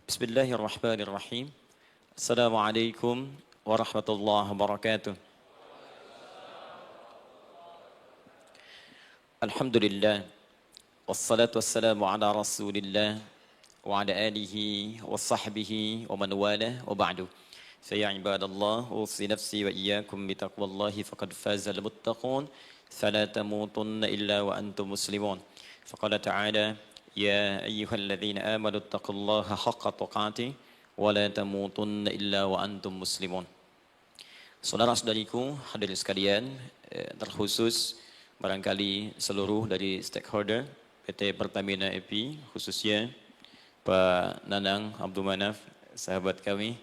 Bismillahirrahmanirrahim. Assalamualaikum warahmatullahi wabarakatuh. Alhamdulillah. Wassalatu wassalamu ala rasulillah wa ala alihi wa sahbihi wa man wala wa ba'du. Saya ibadallah, usi nafsi wa iyyakum bitaqwallahi faqad fazal muttaqun. Fala tamutunna illa wa antum muslimun. Faqala ta'ala يا أيها الذين آمنوا اتقوا الله حق تقاته ولا تموتن إلا وأنتم مسلمون. Saudara-saudariku hadirin sekalian, terkhusus barangkali seluruh dari stakeholder PT Pertamina EP, khususnya Pak Nanang Abdul Manaf, sahabat kami.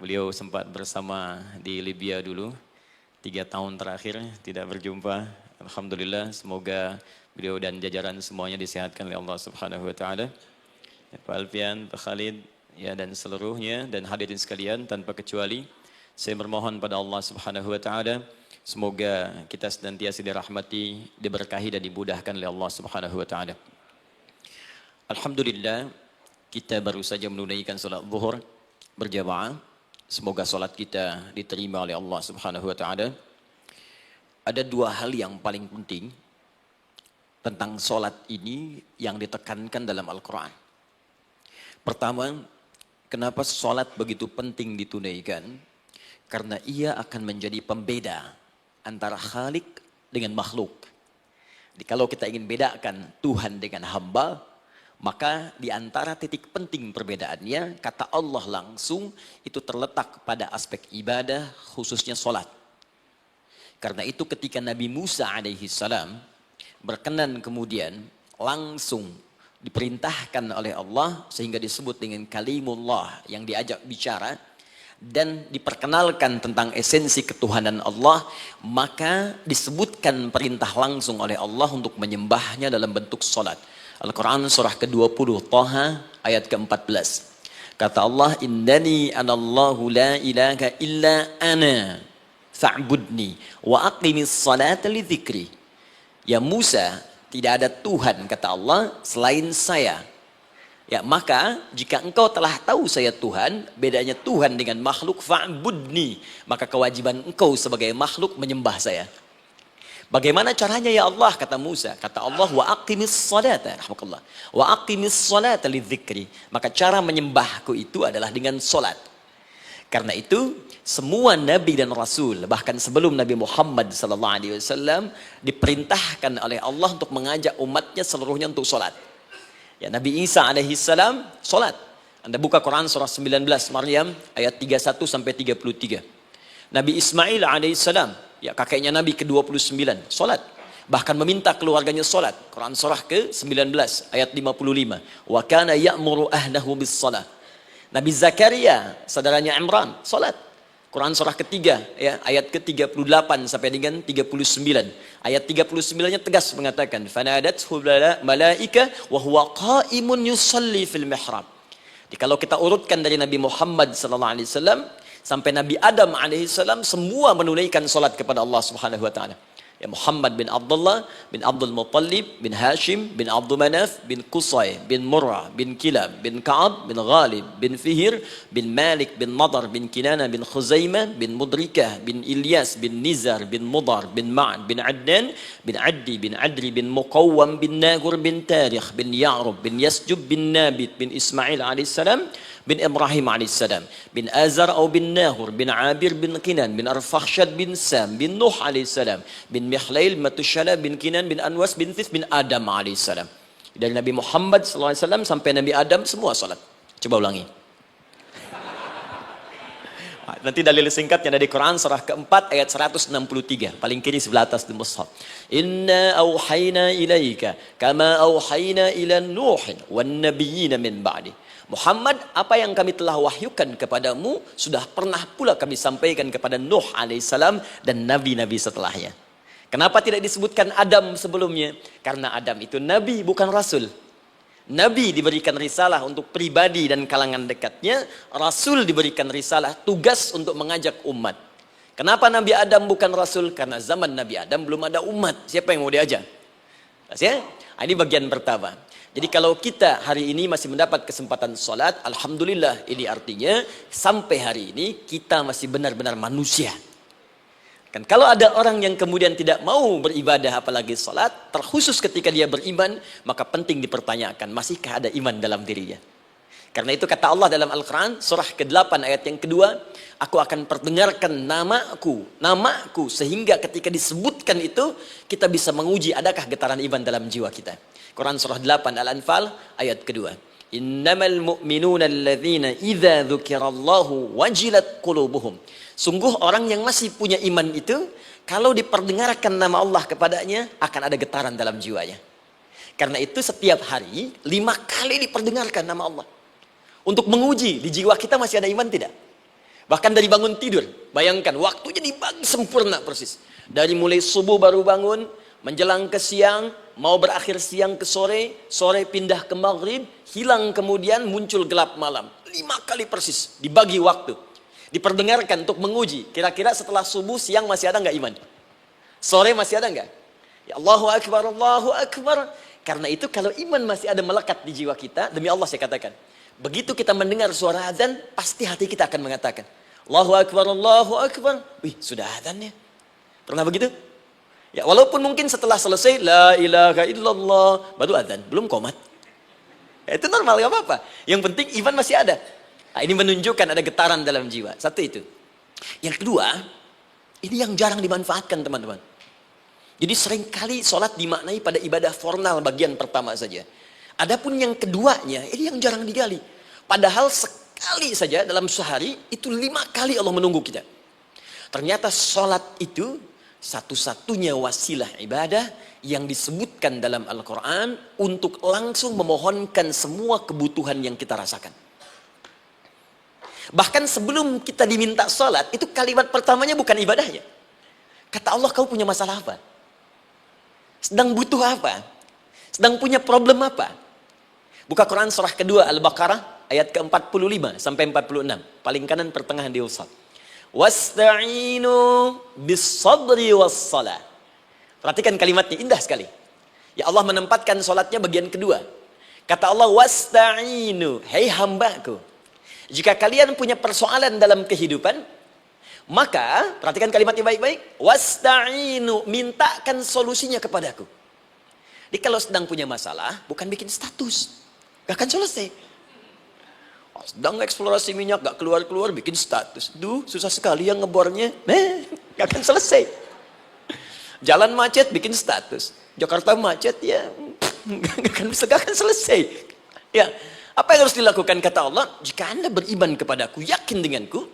Beliau sempat bersama di Libya dulu, 3 tahun terakhir tidak berjumpa. Alhamdulillah, semoga beliau dan jajaran semuanya disehatkan oleh Allah Subhanahu wa taala. Pak Alfian, Pak Khalid, ya, dan seluruhnya dan hadirin sekalian tanpa kecuali, saya bermohon pada Allah Subhanahu wa taala semoga kita senantiasa dirahmati, diberkahi dan dimudahkan oleh Allah Subhanahu wa taala. Alhamdulillah, kita baru saja menunaikan salat zuhur berjamaah. Semoga salat kita diterima oleh Allah Subhanahu wa taala. Ada 2 hal yang paling penting tentang solat ini yang ditekankan dalam Al-Quran. Pertama, kenapa solat begitu penting ditunaikan? Karena ia akan menjadi pembeda antara Khalik dengan makhluk. Jadi kalau kita ingin bedakan Tuhan dengan hamba, maka di antara titik penting perbedaannya, kata Allah langsung itu terletak pada aspek ibadah, khususnya solat. Karena itu ketika Nabi Musa alaihi salam berkenan kemudian langsung diperintahkan oleh Allah sehingga disebut dengan kalimullah yang diajak bicara dan diperkenalkan tentang esensi ketuhanan Allah, maka disebutkan perintah langsung oleh Allah untuk menyembahnya dalam bentuk salat. Al-Quran surah ke-20 Taha ayat ke-14. Kata Allah, innani anallahu la ilaha illa ana fa'budni wa aqimis salata li dzikri. Ya Musa, tidak ada Tuhan, kata Allah, selain saya. Ya, maka jika engkau telah tahu saya Tuhan, bedanya Tuhan dengan makhluk, fa'budni, maka kewajiban engkau sebagai makhluk menyembah saya. Bagaimana caranya ya Allah, kata Musa? Kata Allah, wa aqimis salata, rahmatullah. Wa aqimis salata li dzikri. Maka cara menyembahku itu adalah dengan salat. Karena itu semua nabi dan rasul, bahkan sebelum Nabi Muhammad SAW, diperintahkan oleh Allah untuk mengajak umatnya seluruhnya untuk sholat. Ya, Nabi Isa alaihissalam sholat. Anda buka Quran surah 19 Maryam ayat 31 sampai 33. Nabi Ismail alaihissalam, ya kakeknya Nabi ke-29, sholat. Bahkan meminta keluarganya sholat. Quran surah ke-19 ayat 55. Wa kana ya'muru ahlahu bis salat. Nabi Zakaria, saudaranya Imran, salat. Quran surah ketiga, ya, ayat ke-38 sampai dengan 39. Ayat 39-nya tegas mengatakan, "Fanadathu malaika wa huwa qa'imun yusalli fil mihrab." Jadi kalau kita urutkan dari Nabi Muhammad sallallahu alaihi wasallam sampai Nabi Adam alaihi salam, semua menunaikan salat kepada Allah Subhanahu wa taala. Ya, Muhammad bin Abdullah bin Abdul Muttalib bin Hashim bin Abdul Manaf bin Qusay bin Murrah bin Kilab bin Ka'ab bin Ghalib bin Fihir bin Malik bin Nadar bin Kinana bin Khuzaimah bin Mudrikah bin Ilyas bin Nizar bin Mudar bin Ma'ad bin Adnan bin Addi bin Adri bin Muqawwam bin Nagur bin Tarikh bin Ya'rub bin Yasjub bin Nabit bin Ismail alaihissalam bin Ibrahim alaihissalam bin Azar atau bin Nahur bin Abir bin Kinan bin Arfakhshad bin Sam bin Nuh alaihissalam bin Mihlail Matushala bin Kinan bin Anwas bin Thith bin Adam alaihissalam. Dari Nabi Muhammad SAW sampai Nabi Adam semua salat. Coba ulangi. Nanti dalil singkatnya dari Quran surah keempat ayat 163, paling kiri sebelah atas di mushaf. Inna auhayna ilaika kama auhayna ila Nuhin wan nabiyyin min ba'di. Muhammad, apa yang kami telah wahyukan kepadamu sudah pernah pula kami sampaikan kepada Nuh alaihissalam dan nabi-nabi setelahnya. Kenapa tidak disebutkan Adam sebelumnya? Karena Adam itu nabi bukan rasul. Nabi diberikan risalah untuk pribadi dan kalangan dekatnya, rasul diberikan risalah tugas untuk mengajak umat. Kenapa Nabi Adam bukan rasul? Karena zaman Nabi Adam belum ada umat. Siapa yang mau diajak? Ya? Ini bagian pertama. Jadi kalau kita hari ini masih mendapat kesempatan sholat, alhamdulillah, ini artinya sampai hari ini kita masih benar-benar manusia. Kan kalau ada orang yang kemudian tidak mau beribadah apalagi sholat, terkhusus ketika dia beriman, maka penting dipertanyakan, masihkah ada iman dalam dirinya? Karena itu kata Allah dalam Al-Quran, surah ke-8 ayat yang kedua, aku akan perdengarkan namaku, sehingga ketika disebutkan itu, kita bisa menguji adakah getaran iman dalam jiwa kita. Quran surah 8 Al-Anfal ayat kedua. Innamal mu'minuna alladzina idza dzukirallahu wajilat qulubuhum. Sungguh orang yang masih punya iman itu, kalau diperdengarkan nama Allah kepadanya, akan ada getaran dalam jiwanya. Karena itu setiap hari 5 kali diperdengarkan nama Allah. Untuk menguji di jiwa kita masih ada iman tidak? Bahkan dari bangun tidur, bayangkan waktunya dibagi sempurna persis. Dari mulai subuh baru bangun, menjelang ke siang, mau berakhir siang ke sore, sore pindah ke maghrib, hilang kemudian muncul gelap malam. 5 kali persis dibagi waktu. Diperdengarkan untuk menguji, kira-kira setelah subuh siang masih ada nggak iman? Sore masih ada nggak? Ya Allahu Akbar, Allahu Akbar. Karena itu kalau iman masih ada melekat di jiwa kita, demi Allah saya katakan, begitu kita mendengar suara azan, pasti hati kita akan mengatakan, Allahu Akbar, Allahu Akbar. Wih, sudah azannya. Pernah begitu? Ya, walaupun mungkin setelah selesai, La ilaha illallah, baru azan, belum qomat. Ya, itu normal, gak apa-apa. Yang penting iman masih ada. Nah, ini menunjukkan ada getaran dalam jiwa. Satu itu. Yang kedua, ini yang jarang dimanfaatkan teman-teman. Jadi seringkali sholat dimaknai pada ibadah formal bagian pertama saja. Adapun yang keduanya, ini yang jarang digali. Padahal sekali saja dalam sehari, itu 5 kali Allah menunggu kita. Ternyata sholat itu satu-satunya wasilah ibadah yang disebutkan dalam Al-Quran untuk langsung memohonkan semua kebutuhan yang kita rasakan. Bahkan sebelum kita diminta sholat, itu kalimat pertamanya bukan ibadahnya. Kata Allah, kau punya masalah apa? Sedang butuh apa? Sedang punya problem apa? Buka Quran surah kedua Al-Baqarah ayat ke-45 sampai 46. Paling kanan pertengahan di usap. Wasta'inu bis-sabri was-salah. Perhatikan kalimatnya, indah sekali. Ya Allah menempatkan salatnya bagian kedua. Kata Allah, wasta'inu, hei hambaku, jika kalian punya persoalan dalam kehidupan, maka perhatikan kalimatnya baik-baik, wasta'inu, mintakan solusinya kepadaku. Jadi kalau sedang punya masalah, bukan bikin status, gak akan selesai. Sedang eksplorasi minyak, gak keluar-keluar, bikin status. Duh, susah sekali yang ngebornya. Gak akan selesai. Jalan macet, bikin status. Jakarta macet, ya gak akan selesai. Ya, apa yang harus dilakukan? Kata Allah, jika anda beriman kepadaku, yakin denganku,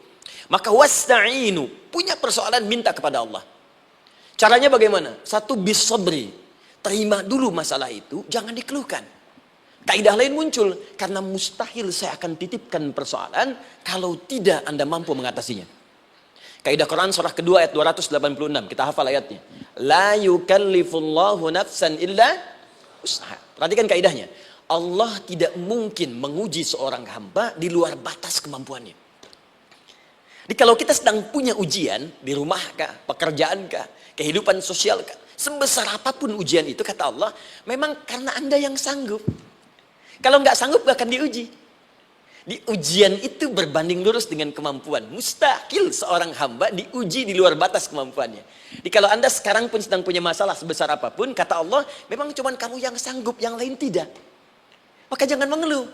maka wasta'inu, punya persoalan, minta kepada Allah. Caranya bagaimana? Satu, bis-sabri, terima dulu masalah itu, jangan dikeluhkan. Kaidah lain muncul, karena mustahil saya akan titipkan persoalan kalau tidak anda mampu mengatasinya. Kaidah Quran surah kedua ayat 286, kita hafal ayatnya. La yukallifullahu nafsan illa usaha. Perhatikan kaidahnya. Allah tidak mungkin menguji seorang hamba di luar batas kemampuannya. Jadi kalau kita sedang punya ujian di rumah kah, pekerjaan kah, kehidupan sosial kah, sebesar apapun ujian itu, kata Allah, memang karena anda yang sanggup. Kalau nggak sanggup gak akan diuji. Di ujian itu berbanding lurus dengan kemampuan. Mustahil seorang hamba diuji di luar batas kemampuannya. Jadi kalau anda sekarang pun sedang punya masalah sebesar apapun, kata Allah, memang cuma kamu yang sanggup, yang lain tidak. Maka jangan mengeluh.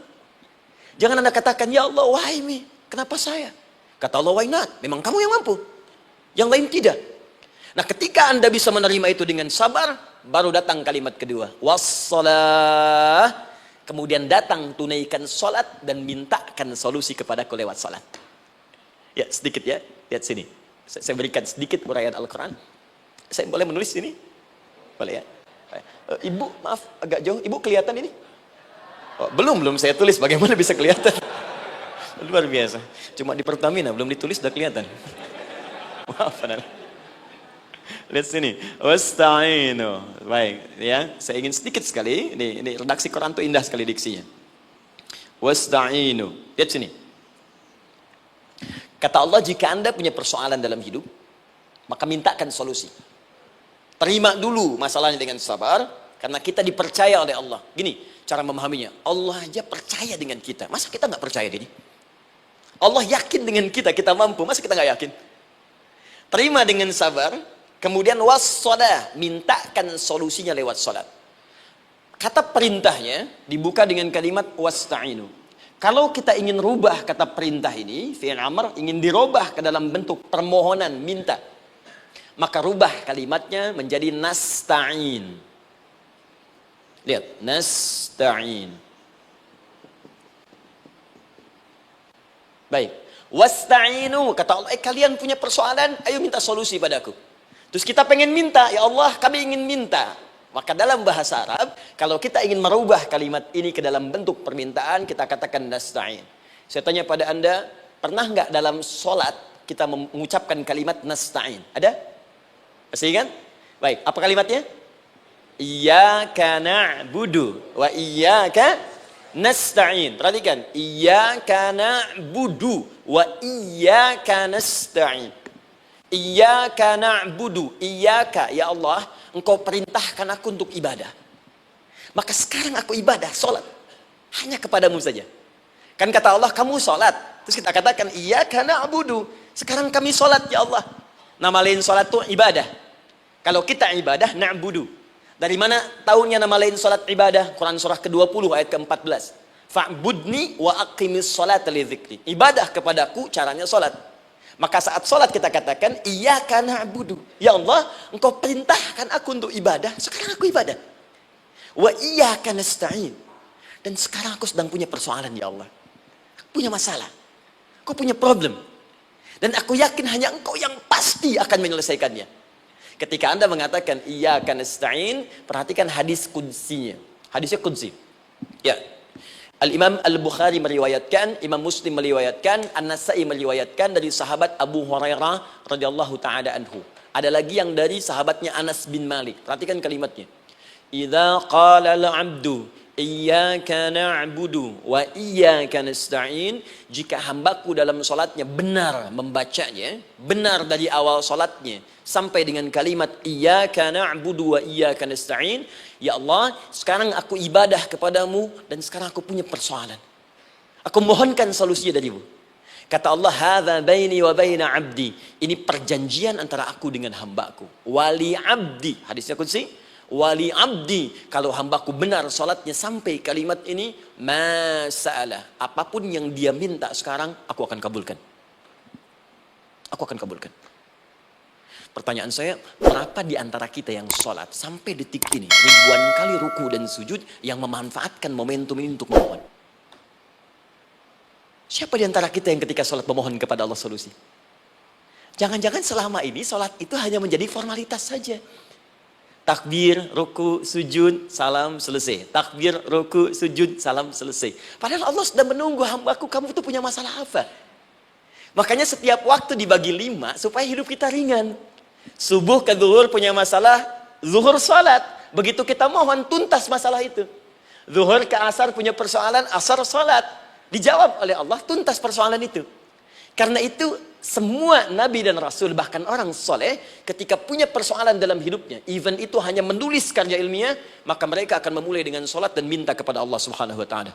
Jangan anda katakan, ya Allah, why me? Kenapa saya? Kata Allah, why not? Memang kamu yang mampu. Yang lain tidak. Nah, ketika anda bisa menerima itu dengan sabar, baru datang kalimat kedua. Wassalah. Kemudian datang tunaikan sholat dan mintakan solusi kepadaku lewat sholat. Ya, sedikit ya. Lihat sini. Saya berikan sedikit uraian Al-Quran. Saya boleh menulis sini? Boleh ya? Ibu, maaf, agak jauh. Ibu kelihatan ini? Oh, belum saya tulis. Bagaimana bisa kelihatan? Luar biasa. Cuma di Pertamina, belum ditulis sudah kelihatan. Maaf, lihat sini. Wasta'inu. Baik, ya. Saya ingin sedikit sekali. Ini redaksi Quran itu indah sekali diksinya. Wasta'inu. Lihat sini. Kata Allah, jika anda punya persoalan dalam hidup, maka mintakan solusi. Terima dulu masalahnya dengan sabar, karena kita dipercaya oleh Allah. Gini, cara memahaminya. Allah aja percaya dengan kita. Masa kita nggak percaya diri? Allah yakin dengan kita, kita mampu. Masa kita nggak yakin? Terima dengan sabar. Kemudian wassalah, mintakan solusinya lewat salat. Kata perintahnya dibuka dengan kalimat wasta'inu. Kalau kita ingin rubah kata perintah ini, fi'il amr, ingin dirubah ke dalam bentuk permohonan, minta, maka rubah kalimatnya menjadi nasta'in. Lihat, nasta'in. Baik. Wasta'inu, kata Allah, kalian punya persoalan, ayo minta solusi padaku. Terus kita pengen minta, ya Allah, kami ingin minta. Maka dalam bahasa Arab, kalau kita ingin merubah kalimat ini ke dalam bentuk permintaan, kita katakan nasta'in. Saya tanya pada Anda, pernah nggak dalam sholat kita mengucapkan kalimat nasta'in? Ada? Masih ingat? Baik, apa kalimatnya? Iyyaka na'budu wa iyyaka nasta'in. Perhatikan, iyyaka na'budu wa iyyaka nasta'in. Iyyaka na'budu, iyyaka, ya Allah, engkau perintahkan aku untuk ibadah. Maka sekarang aku ibadah, sholat. Hanya kepadamu saja. Kan kata Allah, kamu sholat. Terus kita katakan, iyyaka na'budu. Sekarang kami sholat, ya Allah. Nama lain sholat itu ibadah. Kalau kita ibadah, na'budu. Dari mana tahunya nama lain sholat ibadah? Quran surah ke-20 ayat ke-14. Fa'budni wa aqimis sholat li dzikri. Ibadah kepadaku, caranya sholat. Maka saat sholat kita katakan, iyyaka na'budu. Ya Allah, engkau perintahkan aku untuk ibadah. Sekarang aku ibadah. Wa iyyaka nasta'in. Dan sekarang aku sedang punya persoalan, ya Allah. Aku punya masalah. Aku punya problem. Dan aku yakin hanya engkau yang pasti akan menyelesaikannya. Ketika Anda mengatakan, iyyaka nasta'in, perhatikan hadis qudsinya. Hadisnya qudsi. Ya. Al-Imam Al-Bukhari meriwayatkan, Imam Muslim meriwayatkan, An-Nasa'i meriwayatkan dari sahabat Abu Hurairah radhiyallahu taala anhu. Ada lagi yang dari sahabatnya Anas bin Malik. Perhatikan kalimatnya. Idza qala al-'abdu iyyaka na'budu wa iyyaka nasta'in, jika hambaku dalam salatnya benar membacanya, benar dari awal salatnya sampai dengan kalimat iyyaka na'budu wa iyyaka nasta'in, ya Allah, sekarang aku ibadah kepadamu dan sekarang aku punya persoalan. Aku mohonkan solusinya darimu. Kata Allah, hadza baini wa baina 'abdi. Ini perjanjian antara aku dengan hambaku. Wali 'abdi. Hadisnya qudsi. Wali 'abdi, kalau hambaku benar salatnya sampai kalimat ini, masa'alah. Apapun yang dia minta sekarang, aku akan kabulkan. Aku akan kabulkan. Pertanyaan saya, berapa di antara kita yang sholat sampai detik ini ribuan kali ruku dan sujud yang memanfaatkan momentum ini untuk memohon? Siapa di antara kita yang ketika sholat memohon kepada Allah solusi? Jangan-jangan selama ini sholat itu hanya menjadi formalitas saja. Takbir, ruku, sujud, salam, selesai. Takbir, ruku, sujud, salam, selesai. Padahal Allah sudah menunggu, hambaku, kamu tuh punya masalah apa? Makanya setiap waktu dibagi 5 supaya hidup kita ringan. Subuh ke zuhur punya masalah, zuhur salat. Begitu kita mohon, tuntas masalah itu. Zuhur ke asar punya persoalan, asar salat. Dijawab oleh Allah, tuntas persoalan itu. Karena itu semua nabi dan rasul, bahkan orang soleh, ketika punya persoalan dalam hidupnya, even itu hanya menulis karya ilmiah, maka mereka akan memulai dengan sholat dan minta kepada Allah Subhanahu Wa Taala.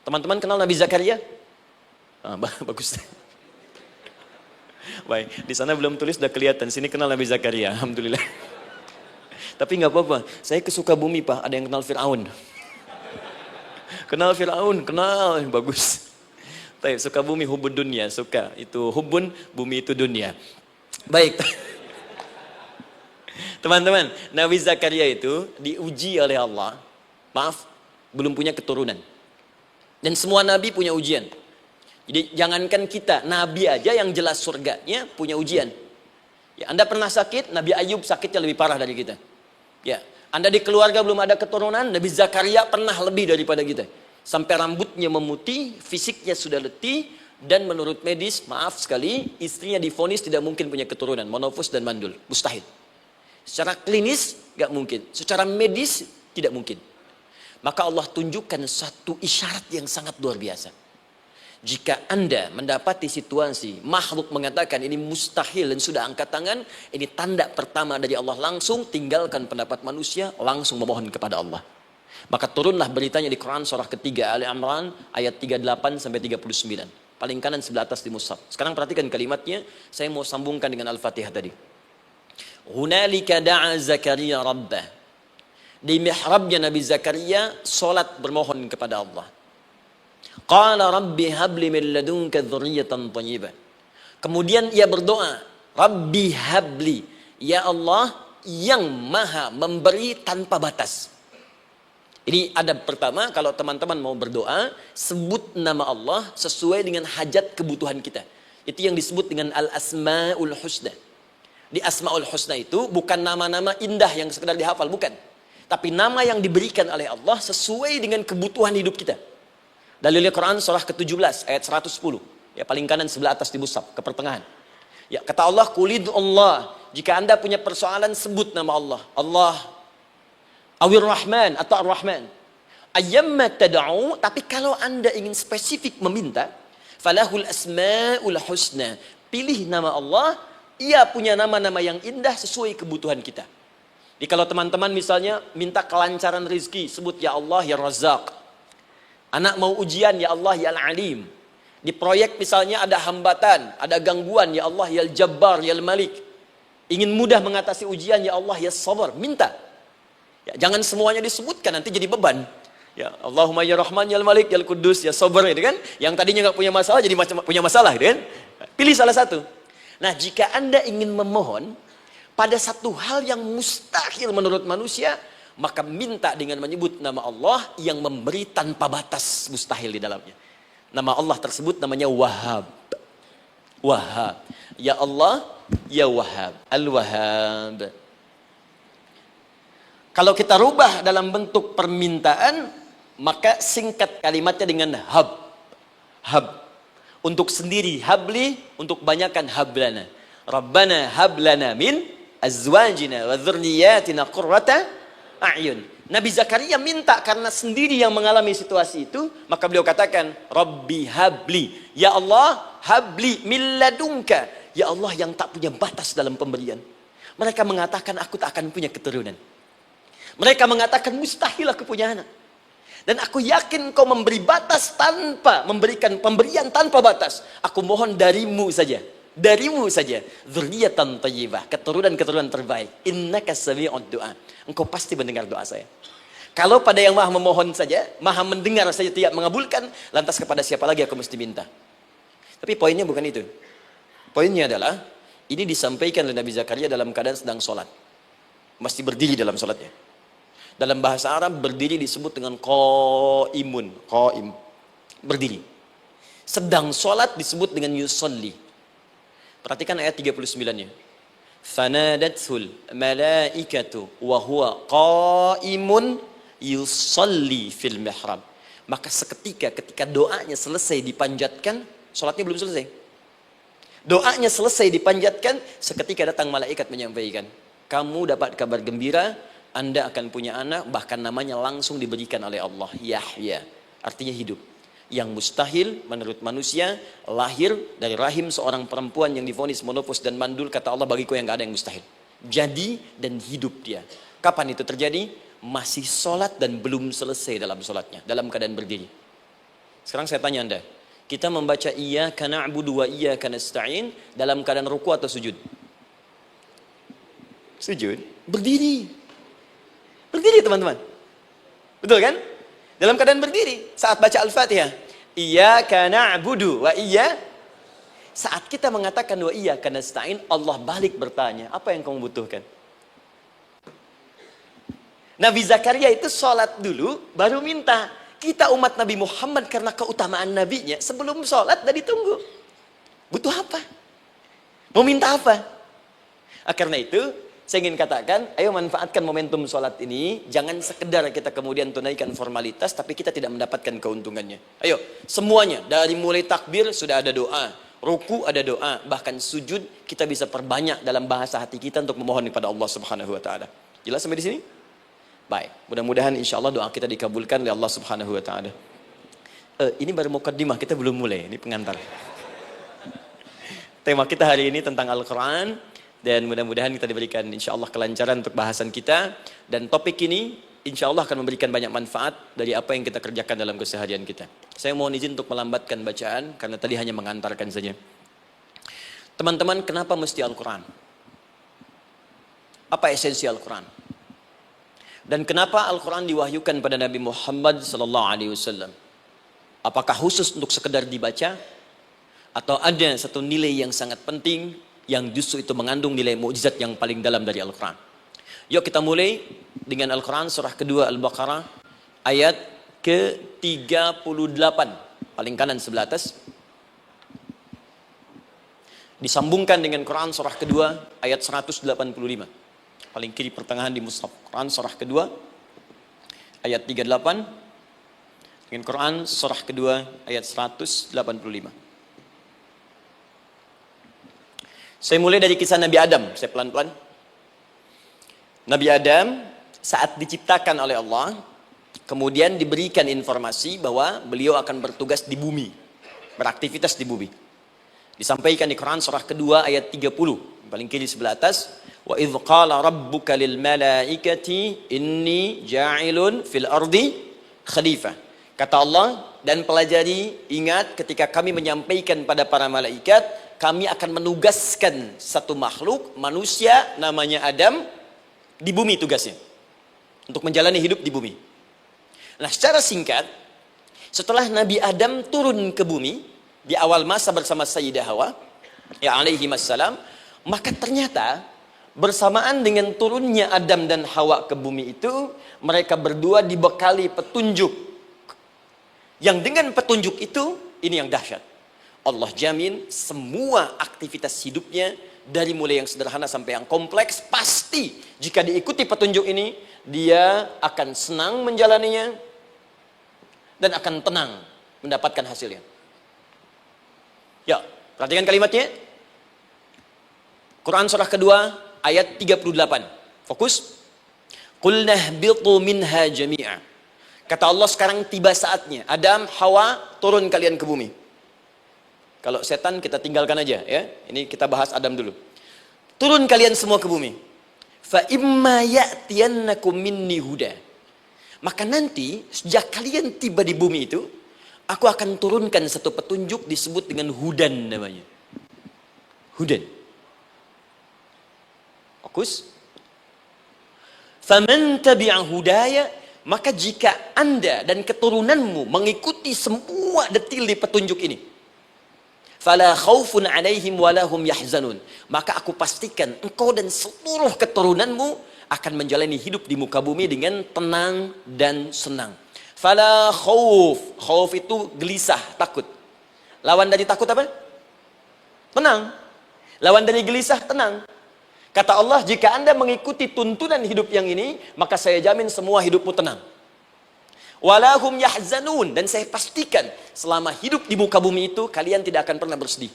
Teman-teman kenal Nabi Zakaria? Bagus. Baik, di sana belum tulis, sudah kelihatan. Sini kenal Nabi Zakaria, alhamdulillah. Tapi nggak apa-apa. Saya ke Sukabumi, Pak. Ada yang kenal Fir'aun? Kenal Fir'aun, kenal, bagus. Sukabumi hubun dunia, suka itu hubun, bumi itu dunia. Baik. Teman-teman, Nabi Zakaria itu diuji oleh Allah. Maaf, belum punya keturunan. Dan semua nabi punya ujian. Jadi jangankan kita, nabi aja yang jelas surganya punya ujian. Ya, Anda pernah sakit, Nabi Ayub sakitnya lebih parah dari kita. Ya, Anda di keluarga belum ada keturunan, Nabi Zakaria pernah lebih daripada kita. Sampai rambutnya memutih, fisiknya sudah letih, dan menurut medis, maaf sekali, istrinya divonis tidak mungkin punya keturunan, monofus dan mandul, mustahil. Secara klinis, gak mungkin. Secara medis, tidak mungkin. Maka Allah tunjukkan satu isyarat yang sangat luar biasa. Jika Anda mendapati situasi, makhluk mengatakan ini mustahil dan sudah angkat tangan, ini tanda pertama dari Allah, langsung tinggalkan pendapat manusia, langsung memohon kepada Allah. Maka turunlah beritanya di Quran surah ketiga Ali Imran ayat 38 sampai 39. Paling kanan sebelah atas di mushaf. Sekarang perhatikan kalimatnya, saya mau sambungkan dengan Al-Fatihah tadi. Hunalika da'a Zakaria rabbah. Di mihrabnya Nabi Zakaria salat bermohon kepada Allah. Qala rabbi habli min ladunka dzurriyyatan thayyibah. Kemudian ia berdoa, Rabbi habli, ya Allah yang maha memberi tanpa batas. Ini adab pertama, kalau teman-teman mau berdoa, sebut nama Allah sesuai dengan hajat kebutuhan kita. Itu yang disebut dengan Al-Asma'ul Husna. Di Asma'ul Husna itu bukan nama-nama indah yang sekedar dihafal, bukan. Tapi nama yang diberikan oleh Allah sesuai dengan kebutuhan hidup kita. Dalilnya Quran surah ke-17 ayat 110. Ya, paling kanan sebelah atas di mushaf, ke pertengahan. Ya, kata Allah, Qulid Allah. Jika Anda punya persoalan, sebut nama Allah. Allah Awir Rahman atau Ar-Rahman. Ayyamma tad'u, tapi kalau Anda ingin spesifik meminta, falahul asmaul husna. Pilih nama Allah, ia punya nama-nama yang indah sesuai kebutuhan kita. Jadi kalau teman-teman misalnya minta kelancaran rezeki, sebut ya Allah ya Razzaq. Anak mau ujian, ya Allah ya Al-Alim. Di proyek misalnya ada hambatan, ada gangguan, ya Allah ya Al-Jabbar ya Al-Malik. Ingin mudah mengatasi ujian, ya Allah ya Sabar. Minta. Ya, jangan semuanya disebutkan, nanti jadi beban. Ya, Allahumma ya Rahman ya Al-Malik ya Al-Quddus ya Sabar, gitu kan? Yang tadinya nggak punya masalah jadi punya masalah, gitu kan? Pilih salah satu. Nah, jika Anda ingin memohon pada satu hal yang mustahil menurut manusia, maka minta dengan menyebut nama Allah yang memberi tanpa batas, mustahil di dalamnya. Nama Allah tersebut namanya Wahhab. Wahhab. Ya Allah, ya Wahhab. Al-Wahhab. Kalau kita rubah dalam bentuk permintaan, maka singkat kalimatnya dengan hab. Hab. Untuk sendiri habli, untuk banyakkan hablana. Rabbana hablana min azwajina wa dzurriyyatina qurrata a'yun. Nabi Zakaria minta karena sendiri yang mengalami situasi itu, maka beliau katakan, Rabbi habli, ya Allah habli min ladunka, ya Allah yang tak punya batas dalam pemberian. Mereka mengatakan aku tak akan punya keturunan. Mereka mengatakan mustahil aku punya anak. Dan aku yakin kau memberi batas tanpa memberikan pemberian tanpa batas. Aku mohon darimu saja. Darimu saja. Dzurriyyatan thayyibah, keturunan-keturunan terbaik. Innaka sami'ud du'a. Engkau pasti mendengar doa saya. Kalau pada yang maha memohon saja, maha mendengar saja tidak mengabulkan, lantas kepada siapa lagi aku mesti minta? Tapi poinnya bukan itu. Poinnya adalah ini disampaikan oleh Nabi Zakaria dalam keadaan sedang sholat. Mesti berdiri dalam sholatnya. Dalam bahasa Arab berdiri disebut dengan qaimun, qaim, berdiri. Sedang sholat disebut dengan yusolli. Perhatikan ayat 39-nya. Fanadathul malaikatu wa huwa qaimun yusolli fil mihrab. Maka seketika ketika doanya selesai dipanjatkan, sholatnya belum selesai. Doanya selesai dipanjatkan, seketika datang malaikat menyampaikan, kamu dapat kabar gembira, Anda akan punya anak, bahkan namanya langsung diberikan oleh Allah, Yahya, artinya hidup. Yang mustahil menurut manusia, lahir dari rahim seorang perempuan yang divonis monopos dan mandul, kata Allah, bagiku yang gak ada yang mustahil. Jadi dan hidup dia. Kapan itu terjadi? Masih sholat dan belum selesai dalam sholatnya, dalam keadaan berdiri. Sekarang saya tanya Anda, kita membaca iyyaka na'budu wa iyyaka nasta'in dalam keadaan ruku atau sujud? Sujud, berdiri. Berdiri teman-teman. Betul kan? Dalam keadaan berdiri saat baca Al-Fatihah. Iyyaka na'budu wa saat kita mengatakan wa iyyaka nasta'in, Allah balik bertanya, apa yang kamu butuhkan? Nabi Zakaria itu sholat dulu baru minta. Kita umat Nabi Muhammad karena keutamaan nabinya, sebelum sholat dah ditunggu. Butuh apa? Mau minta apa? Karena itu saya ingin katakan, ayo manfaatkan momentum sholat ini. Jangan sekedar kita kemudian tunaikan formalitas, tapi kita tidak mendapatkan keuntungannya. Ayo, semuanya. Dari mulai takbir sudah ada doa. Ruku ada doa. Bahkan sujud kita bisa perbanyak dalam bahasa hati kita untuk memohon kepada Allah Subhanahu Wa Taala. Jelas sampai di sini? Baik. Mudah-mudahan insya Allah doa kita dikabulkan oleh Allah Subhanahu Wa Taala. Ini baru mukaddimah, kita belum mulai. Ini pengantar. Tema kita hari ini tentang Al-Quran. Dan mudah-mudahan kita diberikan insya Allah kelancaran untuk bahasan kita. Dan topik ini insya Allah akan memberikan banyak manfaat dari apa yang kita kerjakan dalam keseharian kita. Saya mohon izin untuk melambatkan bacaan, karena tadi hanya mengantarkan saja. Teman-teman, kenapa mesti Al-Quran? Apa esensi Al-Quran? Dan kenapa Al-Quran diwahyukan pada Nabi Muhammad SAW? Apakah khusus untuk sekedar dibaca? Atau ada satu nilai yang sangat penting yang justru itu mengandung nilai mukjizat yang paling dalam dari Al-Quran? Yuk kita mulai dengan Al-Quran surah kedua Al-Baqarah ayat ke-38. Paling kanan sebelah atas. Disambungkan dengan Quran surah kedua ayat 185. Paling kiri pertengahan di mushaf. Quran surah kedua ayat 38 dengan Quran surah kedua ayat 185. Saya mulai dari kisah Nabi Adam. Saya pelan-pelan. Nabi Adam saat diciptakan oleh Allah, kemudian diberikan informasi bahwa beliau akan bertugas di bumi, beraktivitas di bumi. Disampaikan di Quran surah kedua ayat 30, paling kiri sebelah atas. Wa idh qala rabbuka lil malaikati inni ja'ilun fil ardi khalifah. Kata Allah, dan pelajari, ingat ketika kami menyampaikan pada para malaikat, kami akan menugaskan satu makhluk manusia namanya Adam di bumi tugasnya, untuk menjalani hidup di bumi. Nah, secara singkat, setelah Nabi Adam turun ke bumi di awal masa bersama Sayyidah Hawa ya alaihi wassalam, maka ternyata bersamaan dengan turunnya Adam dan Hawa ke bumi itu, mereka berdua dibekali petunjuk. Yang dengan petunjuk itu, ini yang dahsyat. Allah jamin semua aktivitas hidupnya, dari mulai yang sederhana sampai yang kompleks, pasti jika diikuti petunjuk ini, dia akan senang menjalaninya dan akan tenang mendapatkan hasilnya. Ya, perhatikan kalimatnya. Quran surah kedua ayat 38. Fokus. Qul nahbitu minha jami'a. Kata Allah, sekarang tiba saatnya. Adam, Hawa, turun kalian ke bumi. Kalau setan kita tinggalkan aja ya. Ini kita bahas Adam dulu. Turun kalian semua ke bumi. Fa imma ya'tiyannakum minni huda. Maka nanti sejak kalian tiba di bumi itu, aku akan turunkan satu petunjuk disebut dengan hudan namanya. Hudan. Fokus. Faman tabi'a hudaya, maka jika Anda dan keturunanmu mengikuti semua detil di petunjuk ini, fala khaufun 'alaihim wala hum yahzanun, maka aku pastikan engkau dan seluruh keturunanmu akan menjalani hidup di muka bumi dengan tenang dan senang. Fala khauf, khauf itu gelisah, takut. Lawan dari takut apa? Tenang. Lawan dari gelisah, tenang. Kata Allah, jika Anda mengikuti tuntunan hidup yang ini, maka saya jamin semua hidupmu tenang. Walahum yahzanun, dan saya pastikan selama hidup di muka bumi itu, kalian tidak akan pernah bersedih.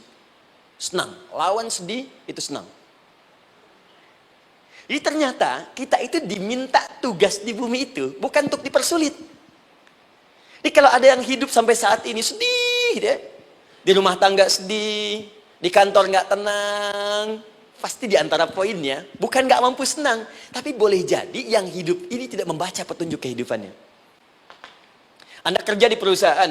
Senang. Lawan sedih, itu senang. Jadi ternyata, kita itu diminta tugas di bumi itu, bukan untuk dipersulit. Jadi kalau ada yang hidup sampai saat ini sedih, deh. Di rumah tangga sedih, di kantor nggak tenang, pasti di antara poinnya, bukan nggak mampu senang, tapi boleh jadi yang hidup ini tidak membaca petunjuk kehidupannya. Anda kerja di perusahaan,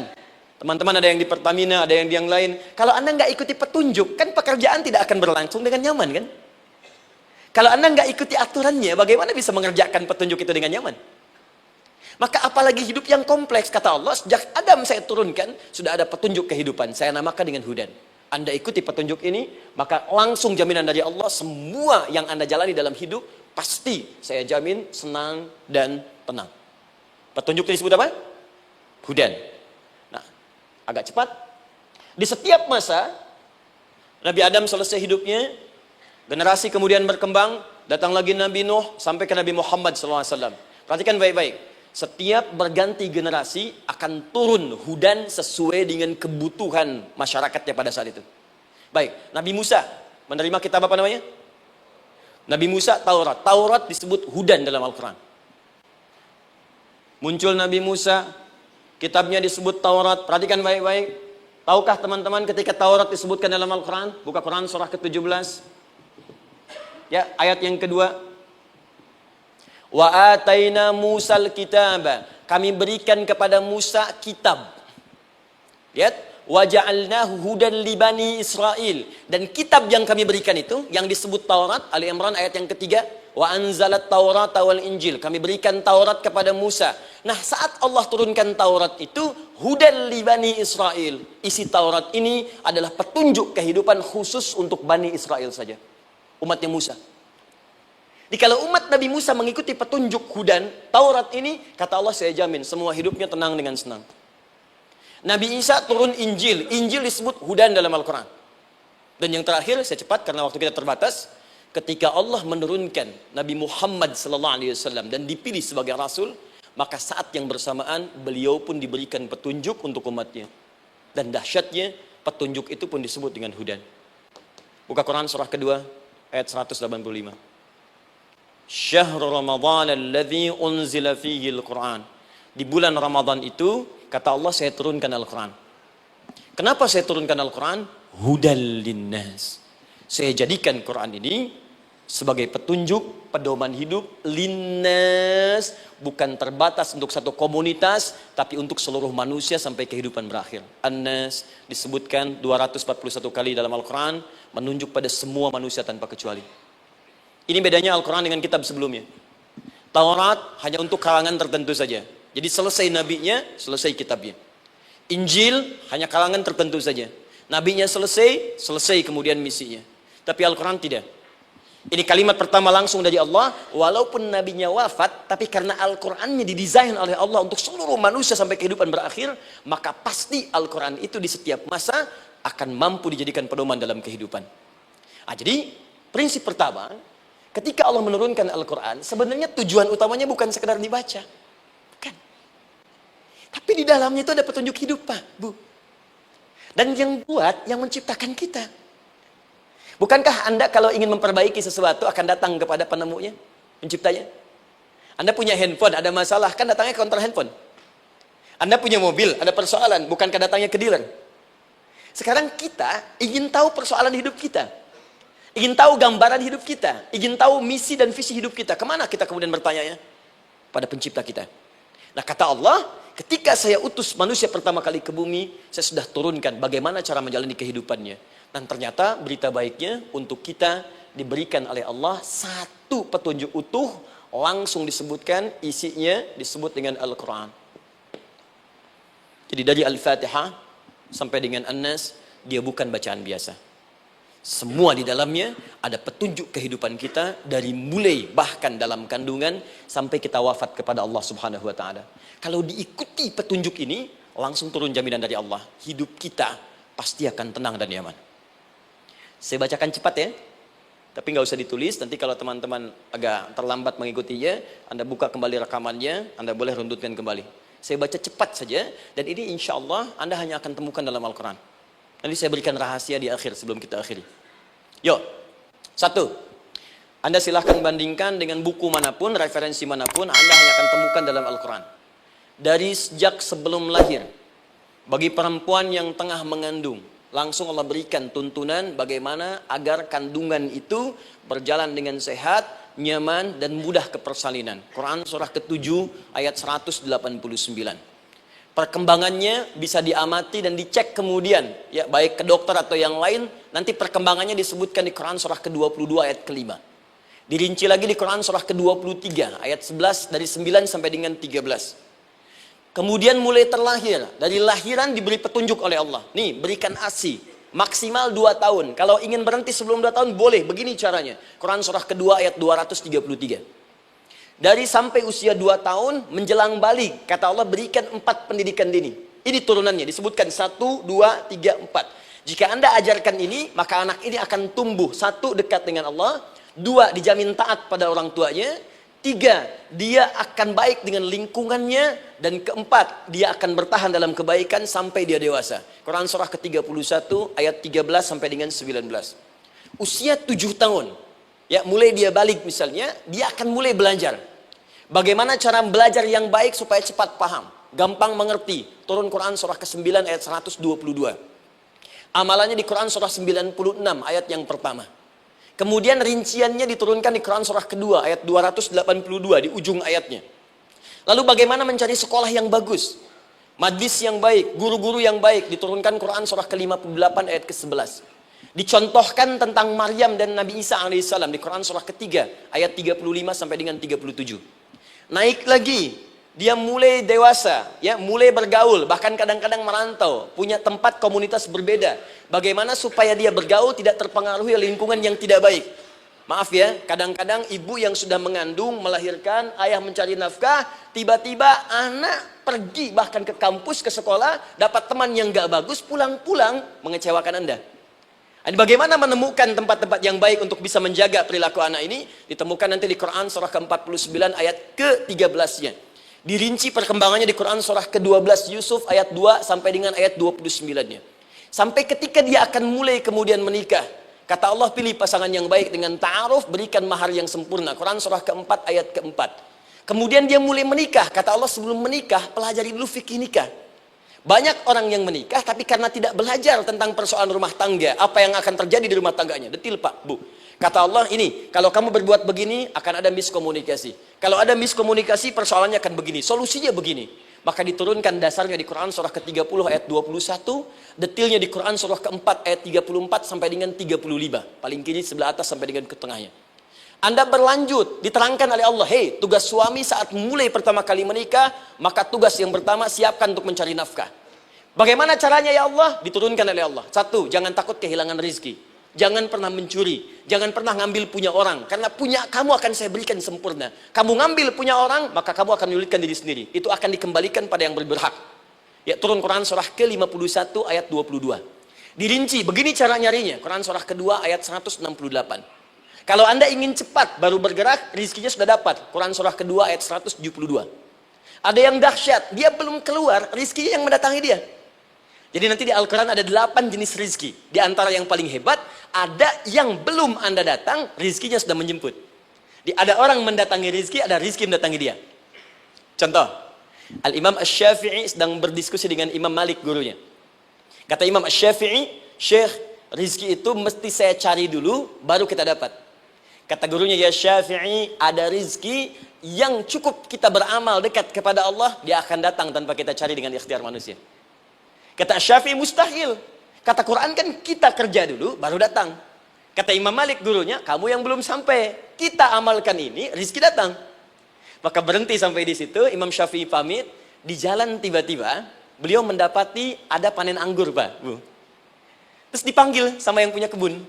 teman-teman ada yang di Pertamina, ada yang di yang lain. Kalau Anda nggak ikuti petunjuk, kan pekerjaan tidak akan berlangsung dengan nyaman, kan? Kalau Anda nggak ikuti aturannya, bagaimana bisa mengerjakan petunjuk itu dengan nyaman? Maka apalagi hidup yang kompleks, kata Allah, sejak Adam saya turunkan, sudah ada petunjuk kehidupan, saya namakan dengan hudan. Anda ikuti petunjuk ini, maka langsung jaminan dari Allah, semua yang Anda jalani dalam hidup, pasti saya jamin senang dan tenang. Petunjuk ini disebut apa? Hudan. Nah, agak cepat. Di setiap masa, Nabi Adam selesai hidupnya, generasi kemudian berkembang, datang lagi Nabi Nuh, sampai ke Nabi Muhammad SAW. Perhatikan baik-baik. Setiap berganti generasi akan turun hudan sesuai dengan kebutuhan masyarakatnya pada saat itu. Baik, Nabi Musa menerima kitab apa namanya? Nabi Musa Taurat. Taurat disebut hudan dalam Al-Quran. Muncul Nabi Musa, kitabnya disebut Taurat. Perhatikan baik-baik. Tahukah teman-teman ketika Taurat disebutkan dalam Al-Quran? Buka Quran surah ke-17. Ya, ayat yang kedua. Wa ataina Musal kitaba. Kami berikan kepada Musa kitab. Lihat. Wa ja'alnahu hudan li bani Israil. Dan kitab yang kami berikan itu, yang disebut Taurat, Ali Imran ayat yang ketiga. Wa anzalat Taurata wal Injil. Kami berikan Taurat kepada Musa. Nah, saat Allah turunkan Taurat itu, hudan li bani Israil. Isi Taurat ini adalah petunjuk kehidupan khusus untuk Bani Israel saja. Umatnya Musa. Jadi kalau umat Nabi Musa mengikuti petunjuk hudan, Taurat ini, kata Allah, saya jamin semua hidupnya tenang dengan senang. Nabi Isa turun Injil. Injil disebut hudan dalam Al-Quran. Dan yang terakhir, saya cepat karena waktu kita terbatas. Ketika Allah menurunkan Nabi Muhammad SAW dan dipilih sebagai Rasul, maka saat yang bersamaan beliau pun diberikan petunjuk untuk umatnya. Dan dahsyatnya, petunjuk itu pun disebut dengan hudan. Buka Quran surah kedua, ayat 185. Syahrul Ramadan alladhi unzila fihi al-Quran. Di bulan Ramadan itu, kata Allah, saya turunkan Al-Quran. Kenapa saya turunkan Al-Quran? Hudal linnas. Saya jadikan Quran ini sebagai petunjuk, pedoman hidup linnas, bukan terbatas untuk satu komunitas, tapi untuk seluruh manusia sampai kehidupan berakhir. An-Nas disebutkan 241 kali dalam Al-Quran, menunjuk pada semua manusia tanpa kecuali. Ini bedanya Al-Quran dengan kitab sebelumnya. Taurat hanya untuk kalangan tertentu saja. Jadi selesai nabinya, selesai kitabnya. Injil hanya kalangan tertentu saja. Nabinya selesai, selesai kemudian misinya. Tapi Al-Quran tidak. Ini kalimat pertama langsung dari Allah. Walaupun nabinya wafat, tapi karena Al-Qurannya didesain oleh Allah untuk seluruh manusia sampai kehidupan berakhir, maka pasti Al-Quran itu di setiap masa akan mampu dijadikan pedoman dalam kehidupan. Jadi prinsip pertama, ketika Allah menurunkan Al-Quran, sebenarnya tujuan utamanya bukan sekedar dibaca. Tapi di dalamnya itu ada petunjuk hidup, Pak, Bu. Dan yang buat, yang menciptakan kita. Bukankah Anda kalau ingin memperbaiki sesuatu akan datang kepada penemunya, penciptanya? Anda punya handphone, ada masalah, kan datangnya ke counter handphone. Anda punya mobil, ada persoalan, bukankah datangnya ke dealer? Sekarang kita ingin tahu persoalan hidup kita. Ingin tahu gambaran hidup kita. Ingin tahu misi dan visi hidup kita. Kemana kita kemudian bertanya? Pada pencipta kita. Nah, kata Allah, ketika saya utus manusia pertama kali ke bumi, saya sudah turunkan bagaimana cara menjalani kehidupannya. Dan ternyata berita baiknya untuk kita diberikan oleh Allah satu petunjuk utuh, langsung disebutkan, isinya disebut dengan Al-Quran. Jadi dari Al-Fatihah sampai dengan An-Nas, dia bukan bacaan biasa. Semua di dalamnya ada petunjuk kehidupan kita dari mulai bahkan dalam kandungan sampai kita wafat kepada Allah Subhanahu wa taala. Kalau diikuti petunjuk ini, langsung turun jaminan dari Allah. Hidup kita pasti akan tenang dan nyaman. Saya bacakan cepat ya. Tapi nggak usah ditulis, nanti kalau teman-teman agak terlambat mengikutinya, Anda buka kembali rekamannya, Anda boleh runtutkan kembali. Saya baca cepat saja, dan ini insya Allah Anda hanya akan temukan dalam Al-Quran. Nanti saya berikan rahasia di akhir sebelum kita akhiri. Yuk, 1. Anda silahkan bandingkan dengan buku manapun, referensi manapun, Anda hanya akan temukan dalam Al-Quran. Dari sejak sebelum lahir, bagi perempuan yang tengah mengandung, langsung Allah berikan tuntunan bagaimana agar kandungan itu berjalan dengan sehat, nyaman, dan mudah ke persalinan. Quran surah ke-7 ayat 189. Perkembangannya bisa diamati dan dicek kemudian, ya baik ke dokter atau yang lain. Nanti perkembangannya disebutkan di Quran surah ke-22 ayat ke-5. Dirinci lagi di Quran surah ke-23 ayat 11 dari 9 sampai dengan 13. Kemudian mulai terlahir, dari lahiran diberi petunjuk oleh Allah. Nih, berikan ASI maksimal 2 tahun. Kalau ingin berhenti sebelum 2 tahun boleh, begini caranya. Quran surah kedua ayat 233. Dari sampai usia 2 tahun menjelang balik, kata Allah berikan 4 pendidikan dini. Ini turunannya, disebutkan 1, 2, 3, 4. Jika Anda ajarkan ini, maka anak ini akan tumbuh. 1, dekat dengan Allah. 2, dijamin taat pada orang tuanya. 3, dia akan baik dengan lingkungannya. Dan 4, dia akan bertahan dalam kebaikan sampai dia dewasa. Quran surah ke-31 ayat 13 sampai dengan 19. Usia 7 tahun. Ya, mulai dia balik misalnya, dia akan mulai belajar. Bagaimana cara belajar yang baik supaya cepat paham, gampang mengerti. Turun Quran surah ke-9 ayat 122. Amalannya di Quran surah 96 ayat yang pertama. Kemudian rinciannya diturunkan di Quran surah kedua ayat 282 di ujung ayatnya. Lalu bagaimana mencari sekolah yang bagus, majlis yang baik, guru-guru yang baik, diturunkan Quran surah ke-58 ayat ke-11. Dicontohkan tentang Maryam dan Nabi Isa alaihissalam di Quran surah ketiga ayat 35 sampai dengan 37. Naik lagi, dia mulai dewasa, ya, mulai bergaul, bahkan kadang-kadang merantau, punya tempat komunitas berbeda. Bagaimana supaya dia bergaul tidak terpengaruhi lingkungan yang tidak baik. Maaf ya, kadang-kadang ibu yang sudah mengandung, melahirkan, ayah mencari nafkah, tiba-tiba anak pergi bahkan ke kampus, ke sekolah, dapat teman yang gak bagus, pulang-pulang mengecewakan Anda. Bagaimana menemukan tempat-tempat yang baik untuk bisa menjaga perilaku anak ini? Ditemukan nanti di Quran surah ke-49 ayat ke-13-nya. Dirinci perkembangannya di Quran surah ke-12 Yusuf ayat 2 sampai dengan ayat 29-nya. Sampai ketika dia akan mulai kemudian menikah. Kata Allah, pilih pasangan yang baik dengan ta'aruf, berikan mahar yang sempurna. Quran surah ke-4 ayat ke-4. Kemudian dia mulai menikah. Kata Allah, sebelum menikah, pelajari dulu fikih nikah. Banyak orang yang menikah tapi karena tidak belajar tentang persoalan rumah tangga, apa yang akan terjadi di rumah tangganya. Detil Pak, Bu. Kata Allah, ini kalau kamu berbuat begini akan ada miskomunikasi. Kalau ada miskomunikasi persoalannya akan begini, solusinya begini. Maka diturunkan dasarnya di Quran surah ke-30 ayat 21, detilnya di Quran surah ke-4 ayat 34 sampai dengan 35. Paling kiri sebelah atas sampai dengan ke tengahnya. Anda berlanjut, diterangkan oleh Allah, hei, tugas suami saat mulai pertama kali menikah, maka tugas yang pertama siapkan untuk mencari nafkah. Bagaimana caranya ya Allah? Diturunkan oleh Allah. Satu, jangan takut kehilangan rezeki. Jangan pernah mencuri, jangan pernah ngambil punya orang, karena punya kamu akan saya berikan sempurna. Kamu ngambil punya orang, maka kamu akan menyulitkan diri sendiri. Itu akan dikembalikan pada yang berhak. Ya, turun Quran surah ke-51 ayat 22. Dirinci, begini cara nyarinya. Quran surah kedua ayat 168. Kalau Anda ingin cepat baru bergerak, rizkinya sudah dapat. Quran surah kedua ayat 172. Ada yang dahsyat, dia belum keluar, rizkinya yang mendatangi dia. Jadi nanti di Al-Quran ada 8 jenis rizki. Di antara yang paling hebat, ada yang belum Anda datang, rizkinya sudah menjemput. Ada orang mendatangi rizki, ada rizki mendatangi dia. Contoh, Al-Imam Asy-Syafi'i sedang berdiskusi dengan Imam Malik, gurunya. Kata Imam Asy-Syafi'i, Syekh, rizki itu mesti saya cari dulu, baru kita dapat. Kata gurunya, ya Syafi'i, ada rizki yang cukup kita beramal dekat kepada Allah, dia akan datang tanpa kita cari dengan ikhtiar manusia. Kata Syafi'i, mustahil. Kata Quran kan kita kerja dulu, baru datang. Kata Imam Malik, gurunya, kamu yang belum sampai. Kita amalkan ini, rizki datang. Maka berhenti sampai di situ, Imam Syafi'i pamit. Di jalan tiba-tiba, beliau mendapati ada panen anggur, Pak, Bu. Terus dipanggil sama yang punya kebun.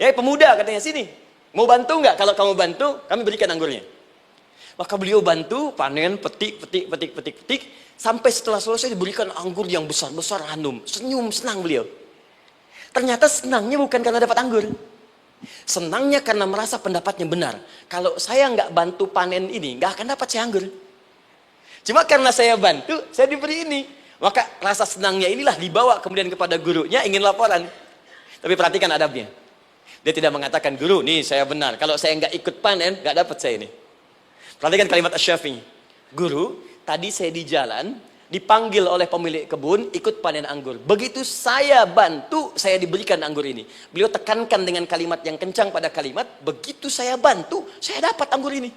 Ya, pemuda katanya, sini. Mau bantu nggak? Kalau kamu bantu, kami berikan anggurnya. Maka beliau bantu, panen, petik. Sampai setelah selesai diberikan anggur yang besar-besar, hanum. Senyum, senang beliau. Ternyata senangnya bukan karena dapat anggur. Senangnya karena merasa pendapatnya benar. Kalau saya nggak bantu panen ini, nggak akan dapat saya anggur. Cuma karena saya bantu, saya diberi ini. Maka rasa senangnya inilah dibawa kemudian kepada gurunya, ingin laporan. Tapi perhatikan adabnya. Dia tidak mengatakan, guru, nih saya benar. Kalau saya nggak ikut panen, nggak dapat saya ini. Perhatikan kalimat Asy-Syafi'i. Guru, tadi saya di jalan, dipanggil oleh pemilik kebun, ikut panen anggur. Begitu saya bantu, saya diberikan anggur ini. Beliau tekankan dengan kalimat yang kencang pada kalimat, begitu saya bantu, saya dapat anggur ini.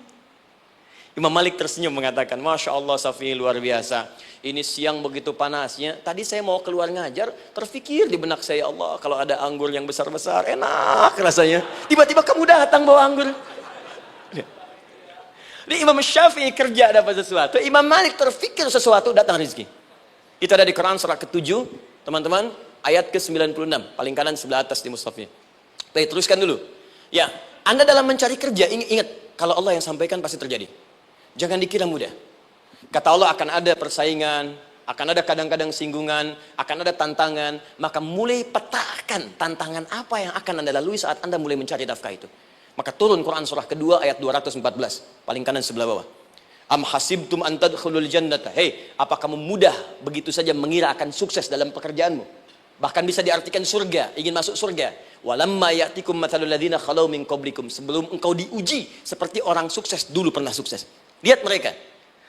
Imam Malik tersenyum mengatakan, Masya Allah Syafi'i, luar biasa. Ini siang begitu panasnya, tadi saya mau keluar ngajar, terfikir di benak saya, Allah, kalau ada anggur yang besar-besar, enak rasanya. Tiba-tiba kamu datang bawa anggur. Jadi Imam Syafi'i kerja dapat sesuatu, Imam Malik terfikir sesuatu, datang rezeki. Itu ada di Quran surah ke-7, teman-teman, ayat ke-96, paling kanan sebelah atas di mushafnya. Baik, teruskan dulu. Ya, Anda dalam mencari kerja, ingat, kalau Allah yang sampaikan pasti terjadi. Jangan dikira mudah. Kata Allah akan ada persaingan, akan ada kadang-kadang singgungan, akan ada tantangan, maka mulai petakan tantangan apa yang akan Anda lalui saat Anda mulai mencari nafkah itu. Maka turun Quran surah kedua ayat 214, paling kanan sebelah bawah. Am hasibtum an tadkhulul jannata. Hei, apa kamu mudah begitu saja mengira akan sukses dalam pekerjaanmu? Bahkan bisa diartikan surga, ingin masuk surga. Walamma ya'tikum mathalul ladzina khalau min qablikum. Sebelum engkau diuji seperti orang sukses dulu pernah sukses. Lihat mereka.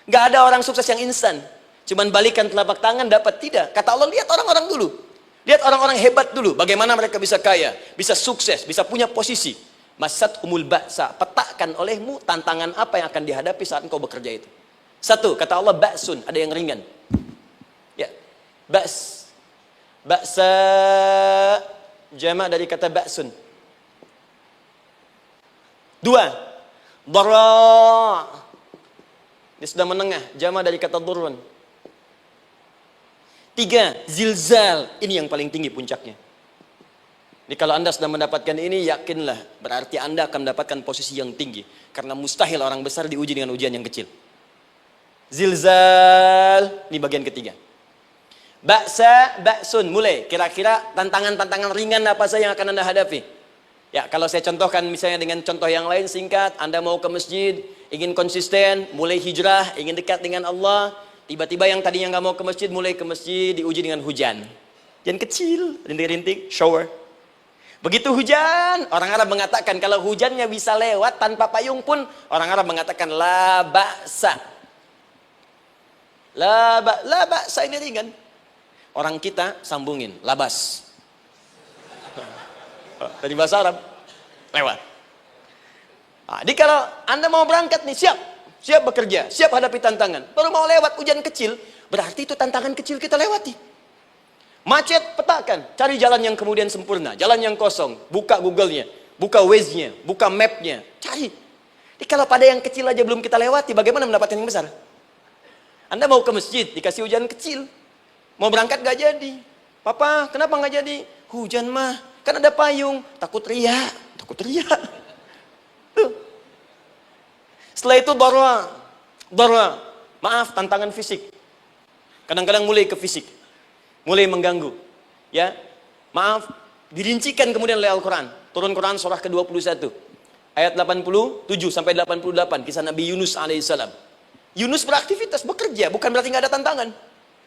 Enggak ada orang sukses yang instan. Cuman balikan telapak tangan dapat, tidak. Kata Allah, lihat orang-orang dulu. Lihat orang-orang hebat dulu, bagaimana mereka bisa kaya, bisa sukses, bisa punya posisi. Masat umul ba'sa, petakan olehmu tantangan apa yang akan dihadapi saat engkau bekerja itu. Satu, kata Allah ba'sun, ada yang ringan. Ya, ba's. Ba'sa, jama' dari kata ba'sun. Dua, dara. Ini sudah menengah, jama' dari kata durun. Tiga, zilzal. Ini yang paling tinggi puncaknya. Jadi kalau Anda sudah mendapatkan ini, yakinlah. Berarti Anda akan mendapatkan posisi yang tinggi. Karena mustahil orang besar diuji dengan ujian yang kecil. Zilzal. Ini bagian ketiga. Ba'sa, ba'sun. Mulai. Kira-kira tantangan-tantangan ringan apa saja yang akan Anda hadapi? Ya, kalau saya contohkan misalnya dengan contoh yang lain singkat. Anda mau ke masjid, ingin konsisten, mulai hijrah, ingin dekat dengan Allah. Tiba-tiba yang tadinya nggak mau ke masjid, mulai ke masjid, diuji dengan hujan. Hujan kecil, rintik-rintik, shower. Begitu hujan, orang Arab mengatakan kalau hujannya bisa lewat tanpa payung pun, orang Arab mengatakan la ba'sa. La ba'sa ini ringan. Orang kita sambungin, labas. Dari bahasa Arab, lewat. Nah, jadi kalau Anda mau berangkat nih, siap bekerja, siap hadapi tantangan. Baru mau lewat hujan kecil, berarti itu tantangan kecil kita lewati. Macet, petakan, cari jalan yang kemudian sempurna, jalan yang kosong, buka Google-nya, buka Waze-nya, buka map-nya, cari. Jadi kalau pada yang kecil aja belum kita lewati, bagaimana mendapatkan yang besar? Anda mau ke masjid, dikasih hujan kecil, mau berangkat gak jadi. Papa, kenapa gak jadi? Hujan mah, kan ada payung, takut riak. Tuh. Setelah itu darwa. Maaf, tantangan fisik. Kadang-kadang mulai ke fisik. Mulai mengganggu. Ya. Maaf, dirincikan kemudian oleh Al-Quran. Turun Quran surah ke-21. Ayat 87 sampai 88. Kisah Nabi Yunus alaihissalam. Yunus beraktivitas, bekerja. Bukan berarti nggak ada tantangan.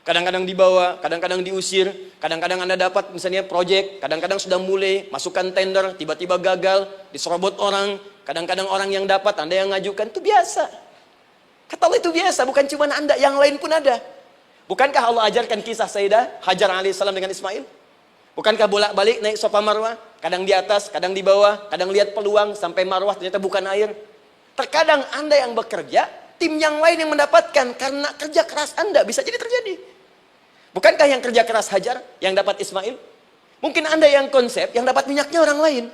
Kadang-kadang dibawa, kadang-kadang diusir. Kadang-kadang Anda dapat misalnya proyek. Kadang-kadang sudah mulai, masukkan tender. Tiba-tiba gagal, diserobot orang. Kadang-kadang orang yang dapat, Anda yang ngajukan, itu biasa. Kata Allah itu biasa, bukan cuma Anda, yang lain pun ada. Bukankah Allah ajarkan kisah Sayyidah Hajar alaihissalam dengan Ismail? Bukankah bolak-balik naik Safa Marwah, kadang di atas, kadang di bawah, kadang lihat peluang, sampai Marwah ternyata bukan air. Terkadang Anda yang bekerja, tim yang lain yang mendapatkan, karena kerja keras Anda, bisa jadi terjadi. Bukankah yang kerja keras Hajar, yang dapat Ismail? Mungkin Anda yang konsep, yang dapat minyaknya orang lain.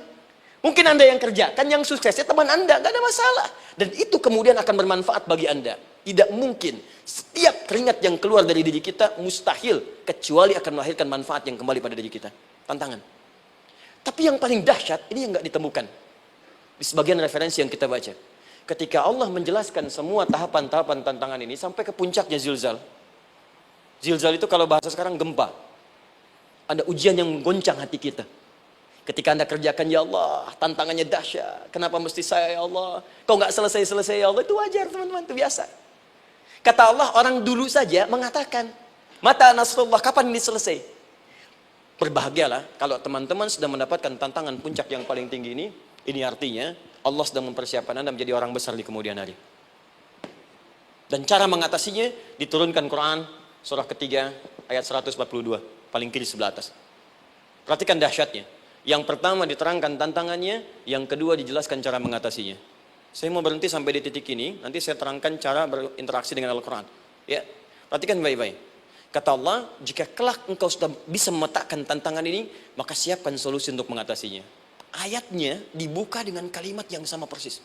Mungkin Anda yang kerja, kan yang suksesnya teman Anda, gak ada masalah. Dan itu kemudian akan bermanfaat bagi Anda. Tidak mungkin, setiap keringat yang keluar dari diri kita, mustahil, kecuali akan melahirkan manfaat yang kembali pada diri kita. Tantangan. Tapi yang paling dahsyat, ini yang gak ditemukan. Di sebagian referensi yang kita baca. Ketika Allah menjelaskan semua tahapan-tahapan tantangan ini, sampai ke puncaknya zilzal. Zilzal itu kalau bahasa sekarang gempa. Ada ujian yang menggoncang hati kita. Ketika Anda kerjakan, ya Allah, tantangannya dahsyat. Kenapa mesti saya, ya Allah? Kau nggak selesai-selesai, ya Allah. Itu wajar, teman-teman. Itu biasa. Kata Allah, orang dulu saja mengatakan, mata nasrullah, kapan ini selesai? Berbahagialah kalau teman-teman sudah mendapatkan tantangan puncak yang paling tinggi ini. Ini artinya, Allah sedang mempersiapkan Anda menjadi orang besar di kemudian hari. Dan cara mengatasinya, diturunkan Quran, surah ketiga, ayat 142. Paling kiri sebelah atas. Perhatikan dahsyatnya. Yang pertama diterangkan tantangannya, yang kedua dijelaskan cara mengatasinya. Saya mau berhenti sampai di titik ini, nanti saya terangkan cara berinteraksi dengan Al-Quran. Ya, perhatikan baik-baik. Kata Allah, jika kelak engkau sudah bisa memetakan tantangan ini, maka siapkan solusi untuk mengatasinya. Ayatnya dibuka dengan kalimat yang sama persis.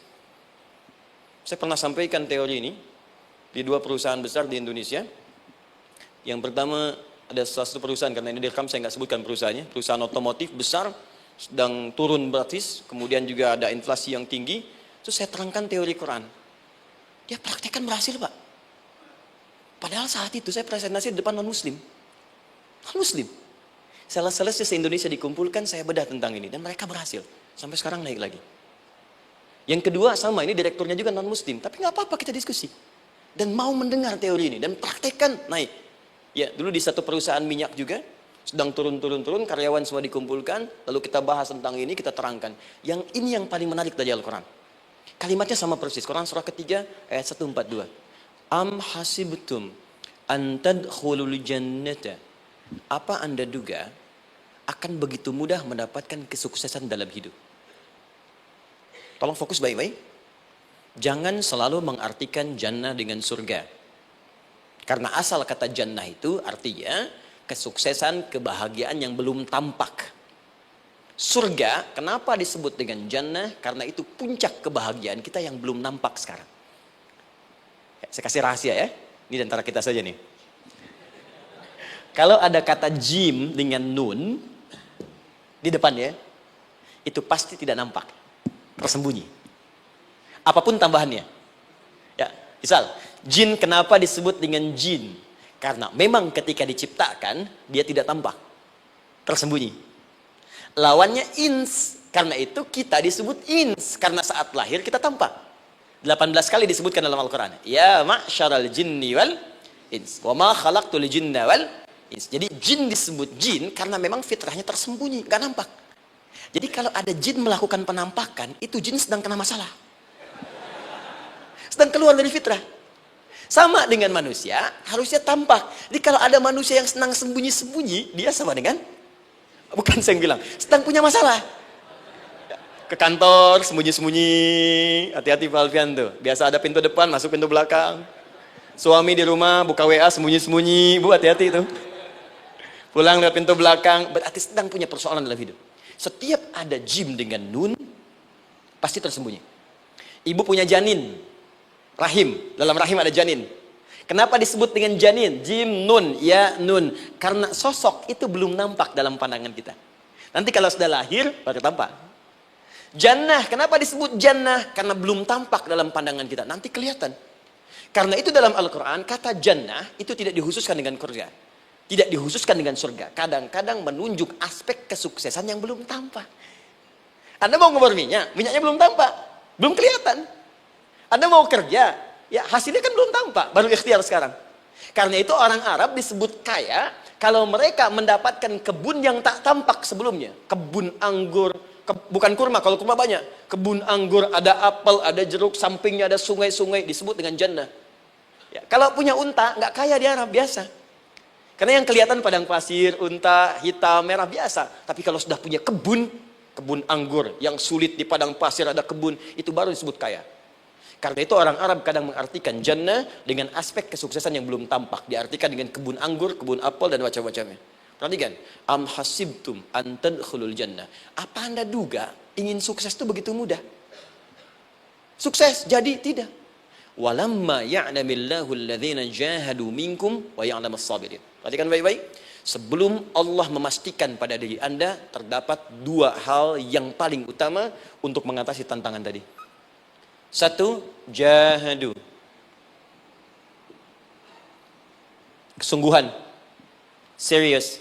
Saya pernah sampaikan teori ini di dua perusahaan besar di Indonesia. Yang pertama, ada salah satu perusahaan, karena ini direkam saya nggak sebutkan perusahaannya, perusahaan otomotif besar, sedang turun gratis, kemudian juga ada inflasi yang tinggi. Terus saya terangkan teori Quran. Dia praktekkan berhasil, Pak. Padahal saat itu saya presentasi di depan non-muslim. Non-muslim. Sales-salesnya se-Indonesia dikumpulkan, saya bedah tentang ini. Dan mereka berhasil. Sampai sekarang naik lagi. Yang kedua sama, ini direkturnya juga non-muslim. Tapi nggak apa-apa, kita diskusi. Dan mau mendengar teori ini. Dan praktekkan, naik. Ya, dulu di satu perusahaan minyak juga. Sedang turun, karyawan semua dikumpulkan. Lalu kita bahas tentang ini, kita terangkan. Yang ini yang paling menarik dari Al-Quran. Kalimatnya sama persis. Quran surah ketiga, ayat 142. Am hasibtum an tadkhulul jannata. Apa Anda duga akan begitu mudah mendapatkan kesuksesan dalam hidup. Tolong fokus baik-baik. Jangan selalu mengartikan jannah dengan surga. Karena asal kata jannah itu artinya kesuksesan, kebahagiaan yang belum tampak. Surga, kenapa disebut dengan jannah? Karena itu puncak kebahagiaan kita yang belum nampak sekarang. Saya kasih rahasia ya. Ini antara kita saja nih. Kalau ada kata jim dengan nun di depannya, itu pasti tidak nampak. Tersembunyi. Apapun tambahannya. Ya, misal, jin kenapa disebut dengan jin? Karena memang ketika diciptakan, dia tidak tampak. Tersembunyi. Lawannya ins. Karena itu kita disebut ins. Karena saat lahir kita tampak. 18 kali disebutkan dalam Al-Quran. Ya ma'syaral jinni wal ins. Wa ma khalaqtul jinna wal ins. Jadi jin disebut jin karena memang fitrahnya tersembunyi. Gak nampak. Jadi kalau ada jin melakukan penampakan, itu jin sedang kena masalah. Sedang keluar dari fitrah. Sama dengan manusia, harusnya tampak. Jadi kalau ada manusia yang senang sembunyi-sembunyi, dia sama dengan, bukan saya yang bilang, sedang punya masalah. Ke kantor, sembunyi-sembunyi, hati-hati Pak Alfian tuh. Biasa ada pintu depan, masuk pintu belakang. Suami di rumah, buka WA, sembunyi-sembunyi. Bu, hati-hati itu. Pulang lewat pintu belakang, berarti sedang punya persoalan dalam hidup. Setiap ada jim dengan nun, pasti tersembunyi. Ibu punya janin, rahim, dalam rahim ada janin. Kenapa disebut dengan janin? Jim, nun, ya, nun. Karena sosok itu belum nampak dalam pandangan kita. Nanti kalau sudah lahir, baru tampak. Jannah, kenapa disebut jannah? Karena belum tampak dalam pandangan kita. Nanti kelihatan. Karena itu dalam Al-Quran, kata jannah itu tidak dikhususkan dengan surga. Tidak dikhususkan dengan surga. Kadang-kadang menunjuk aspek kesuksesan yang belum tampak. Anda mau ngubur minyak, minyaknya belum tampak. Belum kelihatan. Anda mau kerja, ya hasilnya kan belum tampak, baru ikhtiar sekarang. Karena itu orang Arab disebut kaya kalau mereka mendapatkan kebun yang tak tampak sebelumnya. Kebun anggur, bukan kurma, kalau kurma banyak. Kebun anggur, ada apel, ada jeruk, sampingnya ada sungai-sungai, disebut dengan jannah. Ya, kalau punya unta, nggak kaya di Arab, biasa. Karena yang kelihatan padang pasir, unta, hitam, merah, biasa. Tapi kalau sudah punya kebun anggur, yang sulit di padang pasir ada kebun, itu baru disebut kaya. Karena itu orang Arab kadang mengartikan jannah dengan aspek kesuksesan yang belum tampak. Diartikan dengan kebun anggur, kebun apel, dan macam-macamnya. Perhatikan. Am hasibtum an tadkhulul jannah. Apa Anda duga ingin sukses itu begitu mudah? Sukses jadi tidak. Walamma ya'lamillahu alladhina jahadu minkum wa ya'lamas sabirin. Perhatikan baik-baik. Sebelum Allah memastikan pada diri Anda terdapat dua hal yang paling utama untuk mengatasi tantangan tadi. Satu, jahadu. Kesungguhan. Serius.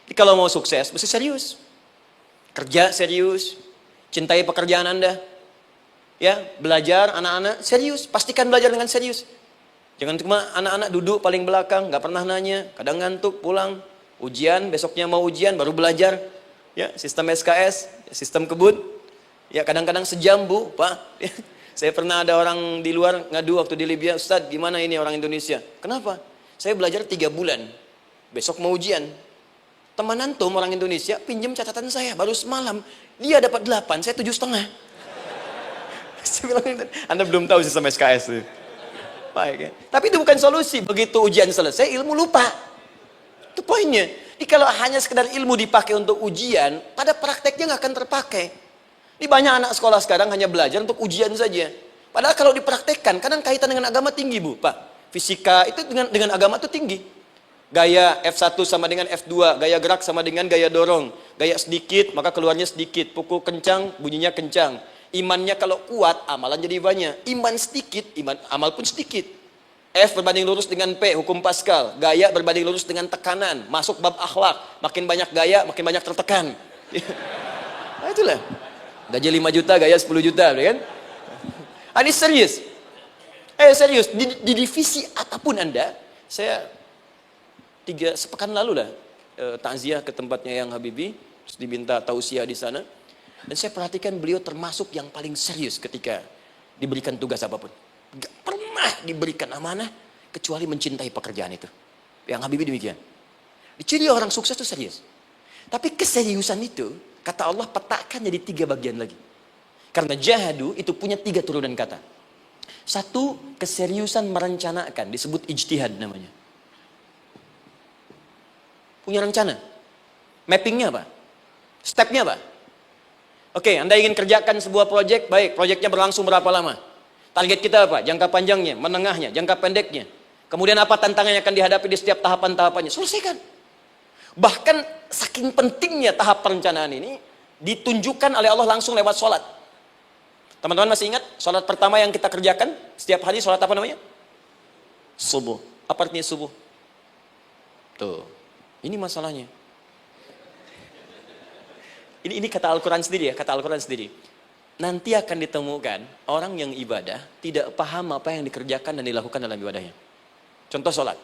Jadi kalau mau sukses, mesti serius. Kerja serius. Cintai pekerjaan Anda. Ya, belajar anak-anak serius. Pastikan belajar dengan serius. Jangan cuma anak-anak duduk paling belakang, nggak pernah nanya, kadang ngantuk, pulang. Ujian, besoknya mau ujian, baru belajar. Ya, sistem SKS, sistem kebut. Ya, kadang-kadang sejam, Bu, Pak. Saya pernah ada orang di luar ngadu waktu di Libya, Ustadz, gimana ini orang Indonesia? Kenapa? Saya belajar 3 bulan. Besok mau ujian. Teman antum orang Indonesia pinjam catatan saya baru semalam. Dia dapat 8, saya 7,5. Saya bilang, Anda belum tahu sistem SKS itu. Baik, ya. Tapi itu bukan solusi. Begitu ujian selesai, ilmu lupa. Itu poinnya. Jadi kalau hanya sekedar ilmu dipakai untuk ujian, pada prakteknya nggak akan terpakai. Ini banyak anak sekolah sekarang hanya belajar untuk ujian saja. Padahal kalau dipraktekkan, kadang kaitan dengan agama tinggi, Bu, Pak. Fisika itu dengan agama itu tinggi. Gaya F1 sama dengan F2, gaya gerak sama dengan gaya dorong. Gaya sedikit, maka keluarnya sedikit. Pukul kencang, bunyinya kencang. Imannya kalau kuat, amalan jadi banyak. Iman sedikit, amal pun sedikit. F berbanding lurus dengan P, hukum Pascal. Gaya berbanding lurus dengan tekanan. Masuk bab akhlak. Makin banyak gaya, makin banyak tertekan. Nah itulah. Gaji 5 juta, gaya 10 juta. Kan? Ini serius. Serius. Di divisi apapun Anda, saya 3 sepekan lalu lah, takziah ke tempatnya yang Habibie. Terus diminta tausiah di sana. Dan saya perhatikan beliau termasuk yang paling serius ketika diberikan tugas apapun. Gak pernah diberikan amanah kecuali mencintai pekerjaan itu. Yang Habibie demikian. Ciri orang sukses itu serius. Tapi keseriusan itu, kata Allah petakan jadi 3 bagian lagi. Karena jahadu itu punya 3 turunan kata. 1, keseriusan merencanakan, disebut ijtihad namanya. Punya rencana. Mappingnya apa? Stepnya apa? Oke, Anda ingin kerjakan sebuah proyek, baik, proyeknya berlangsung berapa lama? Target kita apa? Jangka panjangnya, menengahnya, jangka pendeknya. Kemudian apa tantangan yang akan dihadapi di setiap tahapan-tahapannya? Selesaikan. Bahkan saking pentingnya tahap perencanaan ini ditunjukkan oleh Allah langsung lewat sholat. Teman-teman masih ingat sholat pertama yang kita kerjakan setiap hari, sholat apa namanya? Subuh. Apa artinya subuh? Tuh, ini masalahnya. Ini kata Al-Quran sendiri ya, kata Al-Quran sendiri. Nanti akan ditemukan orang yang ibadah tidak paham apa yang dikerjakan dan dilakukan dalam ibadahnya. Contoh sholat.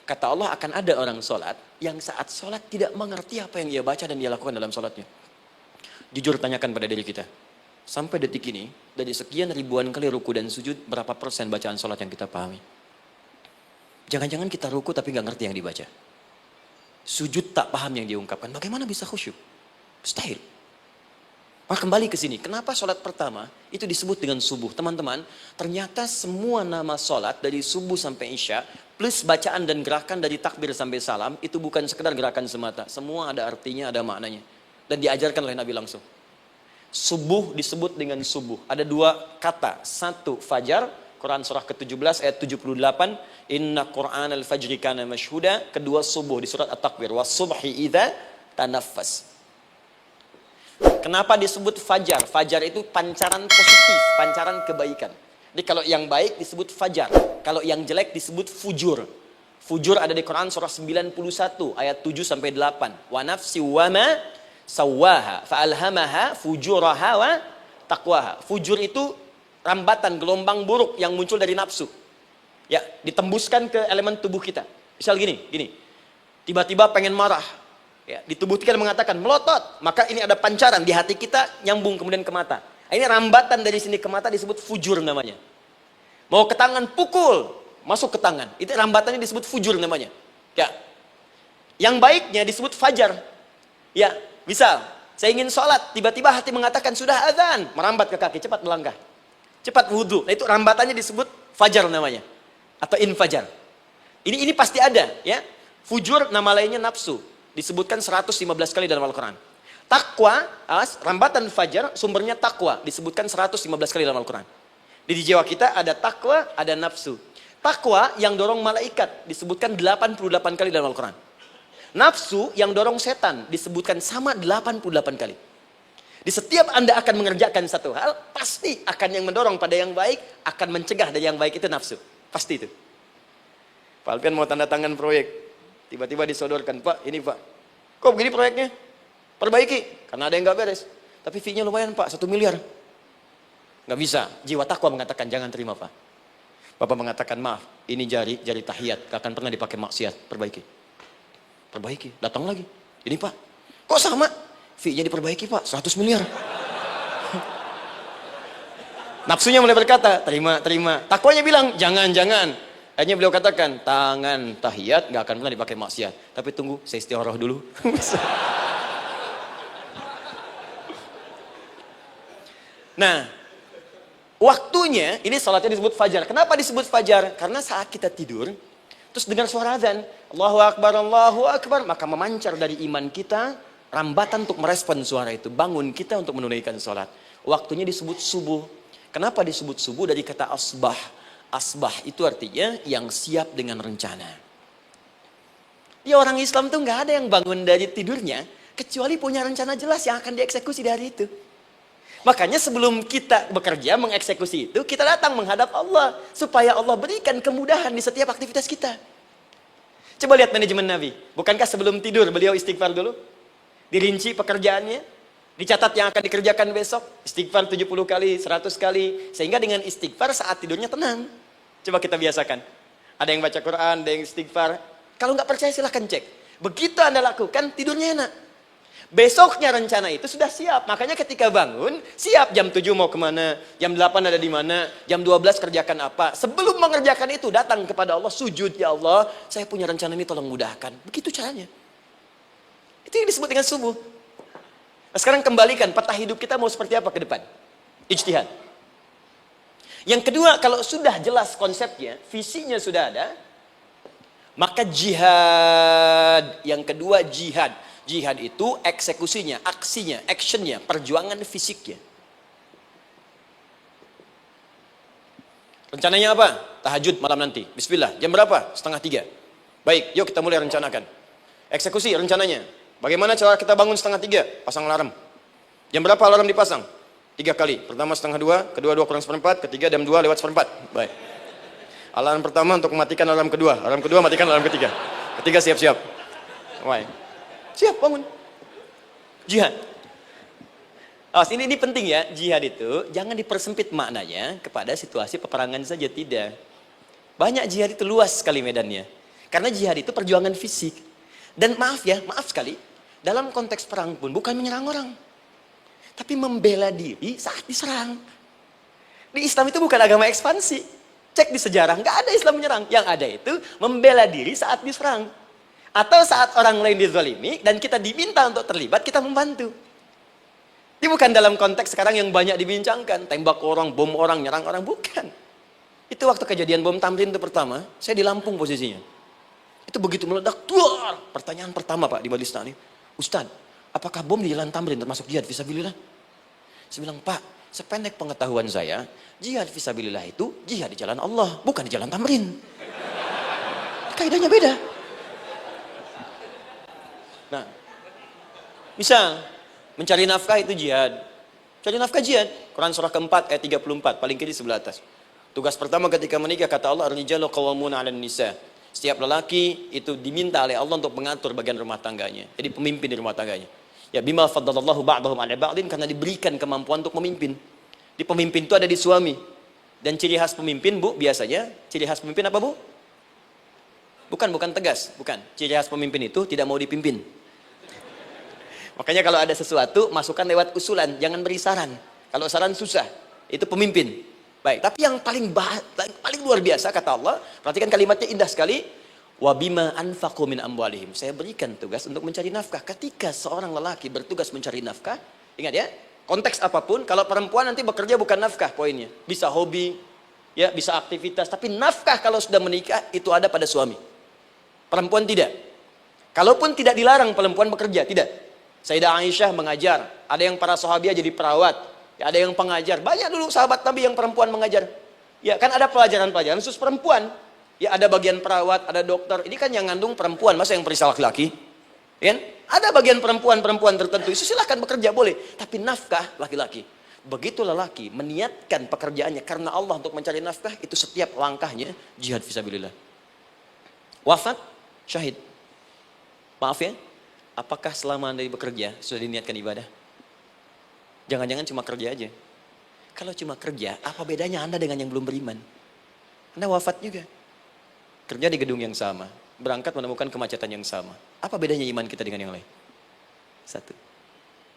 Kata Allah akan ada orang sholat yang saat sholat tidak mengerti apa yang ia baca dan dia lakukan dalam sholatnya. Jujur tanyakan pada diri kita. Sampai detik ini, dari sekian ribuan kali ruku dan sujud, berapa persen bacaan sholat yang kita pahami? Jangan-jangan kita ruku tapi nggak ngerti yang dibaca. Sujud tak paham yang diungkapkan. Bagaimana bisa khusyuk? Mustahil. Maka kembali ke sini. Kenapa sholat pertama itu disebut dengan subuh? Teman-teman, ternyata semua nama sholat dari subuh sampai isya, plus bacaan dan gerakan dari takbir sampai salam, itu bukan sekedar gerakan semata. Semua ada artinya, ada maknanya. Dan diajarkan oleh Nabi langsung. Subuh disebut dengan subuh. Ada 2 kata. 1, fajar. Quran surah ke-17 ayat 78. Inna Qur'an al-fajri kana mashhuda. Kedua, subuh di surat At-Takwir. Wasubhi idha tanaffas. Kenapa disebut fajar? Fajar itu pancaran positif, pancaran kebaikan. Jadi kalau yang baik disebut fajar. Kalau yang jelek disebut fujur. Fujur ada di Quran surah 91 ayat 7 sampai 8. Wa nafsi wa ma sawwaha fa'alhamaha fujuraha wa taqwaha. Fujur itu rambatan, gelombang buruk yang muncul dari nafsu. Ya, ditembuskan ke elemen tubuh kita. Misal gini. Tiba-tiba pengen marah. Ya, di tubuh kita mengatakan melotot, maka ini ada pancaran di hati kita nyambung kemudian ke mata. Ini rambatan dari sini ke mata disebut fujur namanya. Mau ke tangan pukul, masuk ke tangan. Itu rambatannya disebut fujur namanya. Ya. Yang baiknya disebut fajar. Ya, misal saya ingin sholat, tiba-tiba hati mengatakan sudah azan, merambat ke kaki, cepat melangkah. Cepat wudhu. Nah, itu rambatannya disebut fajar namanya. Atau infajar. Ini pasti ada, ya. Fujur nama lainnya nafsu. Disebutkan 115 kali dalam Al-Quran. Takwa, rambatan fajar, sumbernya takwa. Disebutkan 115 kali dalam Al-Quran. Di jiwa kita ada takwa, ada nafsu. Takwa yang dorong malaikat, disebutkan 88 kali dalam Al-Quran. Nafsu yang dorong setan, disebutkan sama 88 kali. Di setiap Anda akan mengerjakan satu hal, pasti akan yang mendorong pada yang baik, akan mencegah dari yang baik itu nafsu. Pasti itu. Pak Alpian mau tanda tangan proyek. Tiba-tiba disodorkan, Pak, ini Pak. Kok begini proyeknya? Perbaiki. Karena ada yang nggak beres. Tapi fee-nya lumayan Pak, 1 miliar. Nggak bisa. Jiwa takwa mengatakan, jangan terima Pak. Bapak mengatakan, maaf, ini jari tahiyat. Gak akan pernah dipakai maksiat. Perbaiki. Datang lagi. Ini Pak. Kok sama? Fee-nya diperbaiki Pak, 100 miliar. Nafsunya mulai berkata, terima. Takwanya bilang, jangan. Akhirnya beliau katakan, tangan tahiyat gak akan pernah dipakai maksiat. Tapi tunggu, saya istighfar dulu. Nah, waktunya, ini salatnya disebut fajar. Kenapa disebut fajar? Karena saat kita tidur, terus dengar suara azan, Allahu Akbar, maka memancar dari iman kita, rambatan untuk merespon suara itu. Bangun kita untuk menunaikan salat. Waktunya disebut subuh. Kenapa disebut subuh? Dari kata asbah. Asbah itu artinya yang siap dengan rencana. Ya, orang Islam tuh nggak ada yang bangun dari tidurnya kecuali punya rencana jelas yang akan dieksekusi di hari itu. Makanya sebelum kita bekerja mengeksekusi itu, kita datang menghadap Allah supaya Allah berikan kemudahan di setiap aktivitas kita. Coba lihat manajemen Nabi. Bukankah sebelum tidur beliau istighfar dulu? Dirinci pekerjaannya, dicatat yang akan dikerjakan besok, istighfar 70 kali, 100 kali, sehingga dengan istighfar saat tidurnya tenang. Coba kita biasakan. Ada yang baca Quran, ada yang istighfar. Kalau nggak percaya silahkan cek. Begitu Anda lakukan, tidurnya enak. Besoknya rencana itu sudah siap. Makanya ketika bangun, siap jam 7 mau kemana, jam 8 ada di mana, jam 12 kerjakan apa. Sebelum mengerjakan itu, datang kepada Allah, sujud, ya Allah, saya punya rencana ini tolong mudahkan. Begitu caranya. Itu Itu yang disebut dengan subuh. Nah, sekarang kembalikan peta hidup kita mau seperti apa ke depan. Ijtihad. Yang kedua, kalau sudah jelas konsepnya, visinya sudah ada, maka jihad. Yang kedua jihad. Jihad itu eksekusinya, aksinya, actionnya, perjuangan fisiknya. Rencananya apa? Tahajud malam nanti. Bismillah. Jam berapa? 2:30. Baik, yuk kita mulai rencanakan. Eksekusi rencananya. Bagaimana cara kita bangun 2:30? Pasang alarm. Jam berapa alarm dipasang? 3 kali. Pertama 1:30, kedua 2 kurang 1/4, ketiga jam 2 lewat 1/4. Baik. Alarm pertama untuk mematikan alarm kedua. Alarm kedua matikan alarm ketiga. Ketiga siap-siap. Baik. Siap bangun. Jihad. Ini penting ya, jihad itu jangan dipersempit maknanya kepada situasi peperangan saja, tidak. Banyak jihad itu luas sekali medannya. Karena jihad itu perjuangan fisik. Dan maaf sekali, dalam konteks perang pun bukan menyerang orang. Tapi membela diri saat diserang. Di Islam itu bukan agama ekspansi. Cek di sejarah, nggak ada Islam menyerang. Yang ada itu membela diri saat diserang. Atau saat orang lain dizalimi dan kita diminta untuk terlibat, kita membantu. Ini bukan dalam konteks sekarang yang banyak dibincangkan. Tembak orang, bom orang, nyerang orang. Bukan. Itu waktu kejadian bom Tamrin itu pertama, saya di Lampung posisinya. Itu begitu meledak, tuar. Pertanyaan pertama Pak di Majelis Taklim, Ustadz, apakah bom di Jalan Tamrin termasuk jihad fisabilillah? Saya bilang, Pak, sependek pengetahuan saya, jihad fisabilillah itu jihad di jalan Allah, bukan di Jalan Tamrin. Kaidahnya beda. Nah, misal mencari nafkah itu jihad. Cari nafkah jihad. Quran surah keempat ayat 34, paling kiri sebelah atas. Tugas pertama ketika menikah kata Allah, ar-rijalu qawwamuna 'alan nisa. Setiap lelaki itu diminta oleh Allah untuk mengatur bagian rumah tangganya. Jadi pemimpin di rumah tangganya. Ya bima faddalallahu ba'dahum 'ala ba'din, karena diberikan kemampuan untuk memimpin. Di pemimpin itu ada di suami. Dan ciri khas pemimpin, Bu, biasanya ciri khas pemimpin apa, Bu? Bukan tegas, bukan. Ciri khas pemimpin itu tidak mau dipimpin. Makanya kalau ada sesuatu, masukkan lewat usulan, jangan beri saran. Kalau saran susah, itu pemimpin. Baik, tapi yang paling luar biasa kata Allah, perhatikan kalimatnya indah sekali. Wa bima anfaqu min amwalihim. Saya berikan tugas untuk mencari nafkah. Ketika seorang lelaki bertugas mencari nafkah, ingat ya, konteks apapun, kalau perempuan nanti bekerja bukan nafkah poinnya. Bisa hobi, ya, bisa aktivitas, tapi nafkah kalau sudah menikah itu ada pada suami. Perempuan tidak. Kalaupun tidak dilarang perempuan bekerja, tidak. Sayyidah Aisyah mengajar, ada yang para sahabiah jadi perawat, ya, ada yang pengajar. Banyak dulu sahabat Nabi yang perempuan mengajar. Ya, kan ada pelajaran-pelajaran khusus perempuan. Ya, ada bagian perawat, ada dokter. Ini kan yang ngandung perempuan, masa yang periksa laki-laki? Ya, ada bagian perempuan tertentu. Itu silahkan bekerja boleh, tapi nafkah laki-laki. Begitu lelaki meniatkan pekerjaannya karena Allah untuk mencari nafkah, itu setiap langkahnya jihad fisabilillah. Wafat, syahid. Maaf ya, apakah selama Anda bekerja sudah diniatkan ibadah? Jangan-jangan cuma kerja aja. Kalau cuma kerja, apa bedanya Anda dengan yang belum beriman? Anda wafat juga. Kerja di gedung yang sama, berangkat menemukan kemacetan yang sama. Apa bedanya iman kita dengan yang lain? Satu,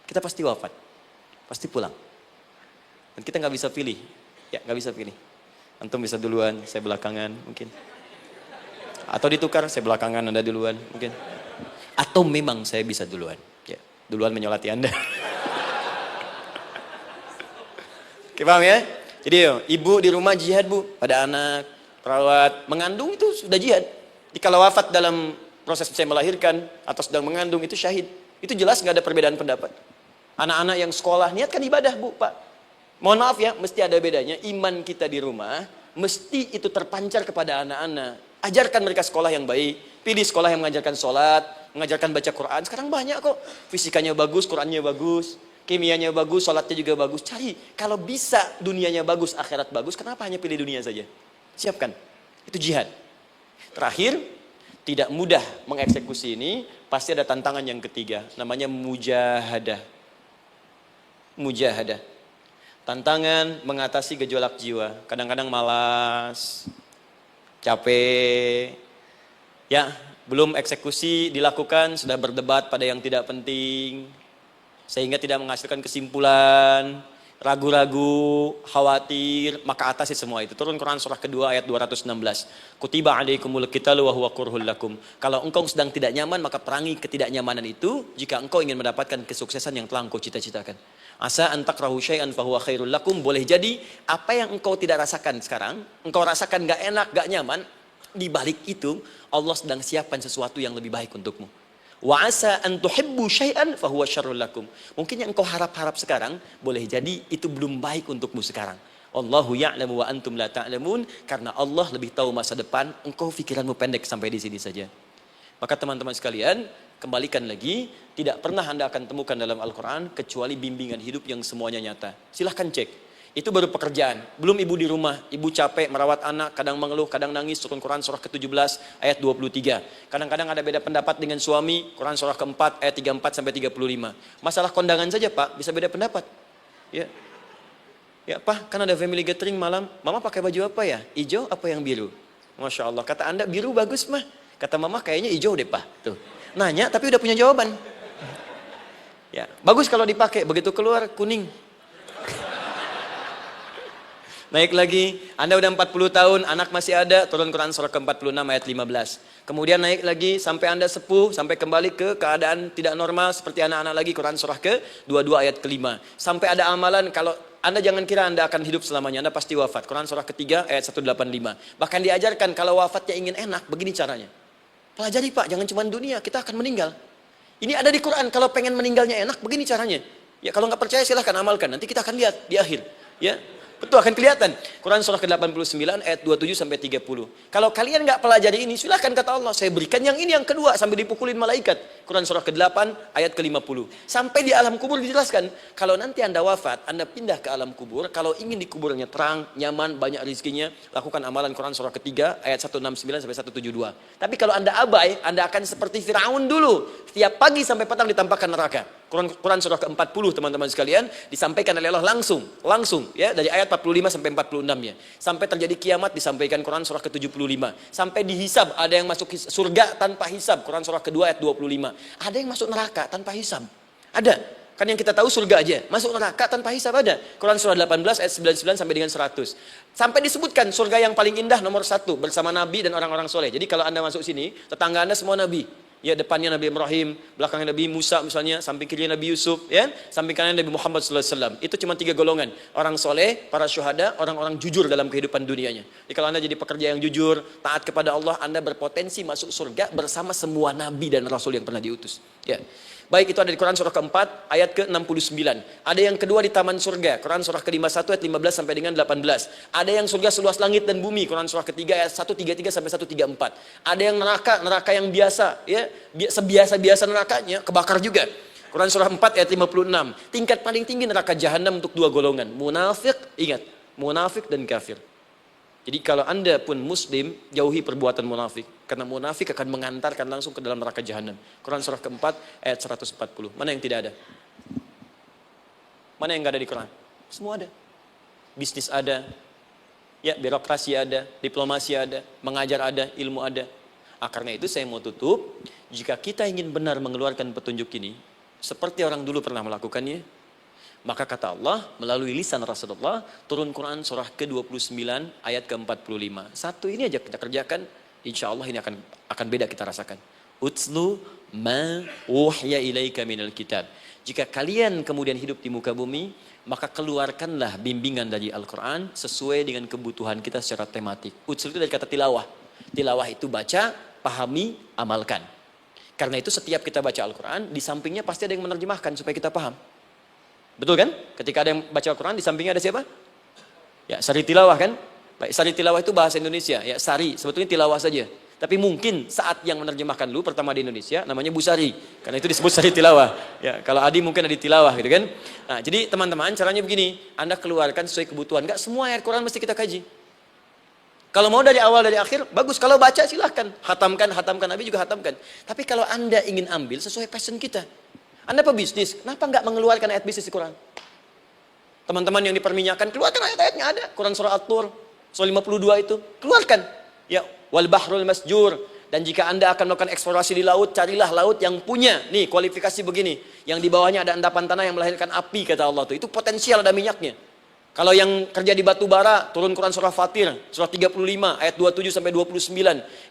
kita pasti wafat, pasti pulang. Dan kita nggak bisa pilih, ya nggak bisa pilih. Antum bisa duluan, saya belakangan mungkin. Atau ditukar, saya belakangan, Anda duluan mungkin. Atau memang saya bisa duluan, ya duluan menyolati Anda. Oke, paham ya? Jadi ibu di rumah jihad, Bu, pada anak, perawat, mengandung itu sudah jihad. Jadi kalau wafat dalam proses saya melahirkan atau sedang mengandung itu syahid. Itu jelas nggak ada perbedaan pendapat. Anak-anak yang sekolah niatkan ibadah, Bu, Pak. Mohon maaf ya, mesti ada bedanya. Iman kita di rumah mesti itu terpancar kepada anak-anak. Ajarkan mereka sekolah yang baik. Pilih sekolah yang mengajarkan sholat, mengajarkan baca Quran. Sekarang banyak kok. Fisikanya bagus, Qurannya bagus, kimianya bagus, sholatnya juga bagus. Cari, kalau bisa dunianya bagus, akhirat bagus, kenapa hanya pilih dunia saja? Siapkan, itu jihad. Terakhir, tidak mudah mengeksekusi ini, pasti ada tantangan yang ketiga, namanya mujahadah. Mujahadah. Tantangan mengatasi gejolak jiwa. Kadang-kadang malas, capek, ya belum eksekusi dilakukan, sudah berdebat pada yang tidak penting, sehingga tidak menghasilkan kesimpulan. ragu-ragu, khawatir, maka atasi semua itu. Turun Quran surah kedua ayat 216. Kutiba alaikumul qitalu wa huwa kurhul lakum. Kalau engkau sedang tidak nyaman, maka perangi ketidaknyamanan itu jika engkau ingin mendapatkan kesuksesan yang telah engkau cita-citakan. Asa an takrahu syai'an fa huwa khairul lakum. Boleh jadi apa yang engkau tidak rasakan sekarang, engkau rasakan gak enak, gak nyaman, di balik itu Allah sedang siapkan sesuatu yang lebih baik untukmu. Wa asa an tuhibbu syai'an fa huwa syarrul lakum. Mungkin yang engkau harap-harap sekarang boleh jadi itu belum baik untukmu sekarang. Allahu ya'lamu wa antum la ta'lamun, karena Allah lebih tahu masa depan, engkau pikiranmu pendek sampai di sini saja. Maka teman-teman sekalian, kembalikan lagi, tidak pernah Anda akan temukan dalam Al-Qur'an kecuali bimbingan hidup yang semuanya nyata. Silahkan cek. Itu baru pekerjaan. Belum ibu di rumah, ibu capek merawat anak, kadang mengeluh, kadang nangis. Turun Quran surah ke-17 ayat 23. Kadang-kadang ada beda pendapat dengan suami, Quran surah ke-4 ayat 34 sampai 35. Masalah kondangan saja, Pak, bisa beda pendapat. Ya. Ya, Pak, kan ada family gathering malam, Mama pakai baju apa ya? Hijau apa yang biru? Masya Allah, kata Anda biru bagus, Mah. Kata Mama kayaknya hijau deh, Pak. Tuh. Nanya tapi udah punya jawaban. Ya, bagus kalau dipakai, begitu keluar kuning. Naik lagi, Anda udah 40 tahun, anak masih ada, turun Quran surah ke-46 ayat 15. Kemudian naik lagi sampai Anda sepuh, sampai kembali ke keadaan tidak normal seperti anak-anak lagi, Quran surah ke-22 ayat ke-5. Sampai ada amalan, kalau Anda jangan kira Anda akan hidup selamanya, Anda pasti wafat. Quran surah ke-3 ayat 185. Bahkan diajarkan kalau wafatnya ingin enak, begini caranya. Pelajari Pak, jangan cuma dunia, kita akan meninggal. Ini ada di Quran, kalau pengen meninggalnya enak, begini caranya. Ya kalau nggak percaya silahkan amalkan, nanti kita akan lihat di akhir. Ya. Betul, akan kelihatan. Quran surah ke-89 ayat 27 sampai 30. Kalau kalian nggak pelajari ini, silahkan kata Allah, saya berikan yang ini yang kedua sambil dipukulin malaikat. Quran surah ke-8 ayat ke-50. Sampai di alam kubur dijelaskan, kalau nanti Anda wafat, Anda pindah ke alam kubur, kalau ingin di kuburnya terang, nyaman, banyak rezekinya, lakukan amalan Quran surah ketiga ayat 169 sampai 172. Tapi kalau Anda abai, Anda akan seperti Firaun dulu. Setiap pagi sampai petang ditampakkan neraka. Quran surah ke-40 teman-teman sekalian disampaikan oleh Allah langsung ya, dari ayat 45 sampai 46 ya. Sampai terjadi kiamat disampaikan Quran surah ke-75. Sampai dihisab, ada yang masuk surga tanpa hisab, Quran surah kedua ayat 25. Ada yang masuk neraka tanpa hisab. Ada. Kan yang kita tahu surga aja, masuk neraka tanpa hisab ada. Quran surah 18 ayat 99 sampai dengan 100. Sampai disebutkan surga yang paling indah nomor 1 bersama Nabi dan orang-orang soleh. Jadi kalau Anda masuk sini, tetangga Anda semua Nabi. Ya, depannya Nabi Ibrahim, belakangnya Nabi Musa misalnya, samping kirinya Nabi Yusuf, ya, samping kanannya Nabi Muhammad SAW. Itu cuma 3 golongan, orang soleh, para syuhada, orang-orang jujur dalam kehidupan dunianya. Jadi kalau Anda jadi pekerja yang jujur, taat kepada Allah, Anda berpotensi masuk surga bersama semua Nabi dan Rasul yang pernah diutus. Ya. Baik, itu ada di Quran surah keempat ayat ke-69. Ada yang kedua di taman surga, Quran surah ke-51 ayat 15 sampai dengan 18. Ada yang surga seluas langit dan bumi, Quran surah ketiga ayat 133 sampai 134. Ada yang neraka yang biasa, ya, sebiasa-biasa nerakanya kebakar juga. Quran surah 4 ayat 56. Tingkat paling tinggi neraka jahanam untuk 2 golongan, munafik, ingat, munafik dan kafir. Jadi kalau Anda pun muslim, jauhi perbuatan munafik. Karena munafik akan mengantarkan langsung ke dalam neraka jahanam. Quran surah keempat ayat 140. Mana yang tidak ada? Mana yang nggak ada di Quran? Semua ada. Bisnis ada, ya, birokrasi ada, diplomasi ada, mengajar ada, ilmu ada. Karena itu saya mau tutup, jika kita ingin benar mengeluarkan petunjuk ini, seperti orang dulu pernah melakukannya, maka kata Allah melalui lisan Rasulullah, turun Quran surah ke-29 ayat ke-45. Satu ini aja kita kerjakan, insya Allah ini akan beda kita rasakan. Utslu ma uhya ilaika minal kitab. Jika kalian kemudian hidup di muka bumi, maka keluarkanlah bimbingan dari Al-Quran sesuai dengan kebutuhan kita secara tematik. Utslu itu dari kata tilawah. Tilawah itu baca, pahami, amalkan. Karena itu setiap kita baca Al-Quran, di sampingnya pasti ada yang menerjemahkan supaya kita paham. Betul kan? Ketika ada yang baca Al-Quran, di sampingnya ada siapa? Ya, sari tilawah kan? Baik, sari tilawah itu bahasa Indonesia. Ya, sari, sebetulnya tilawah saja. Tapi mungkin saat yang menerjemahkan dulu pertama di Indonesia, namanya Bu Sari. Karena itu disebut sari tilawah. Ya, kalau Adi mungkin ada tilawah gitu kan? Nah, jadi teman-teman, caranya begini. Anda keluarkan sesuai kebutuhan. Enggak semua ayat Quran mesti kita kaji. Kalau mau dari awal dari akhir, bagus. Kalau baca silahkan. Hatamkan, Nabi juga hatamkan. Tapi kalau Anda ingin ambil sesuai passion kita. Anda pebisnis, kenapa nggak mengeluarkan ayat bisnis di Quran? Teman-teman yang diperminyakan, keluarkan ayat-ayatnya ada. Quran surah At-Tur, surah 52 itu, keluarkan. Ya, wal bahrul masjur, Dan jika Anda akan melakukan eksplorasi di laut, carilah laut yang punya nih kualifikasi begini. Yang di bawahnya ada endapan tanah yang melahirkan api, kata Allah tuh. Itu potensial ada minyaknya. Kalau yang kerja di batu bara, turun Quran surah Fatir, surah 35 ayat 27 sampai 29.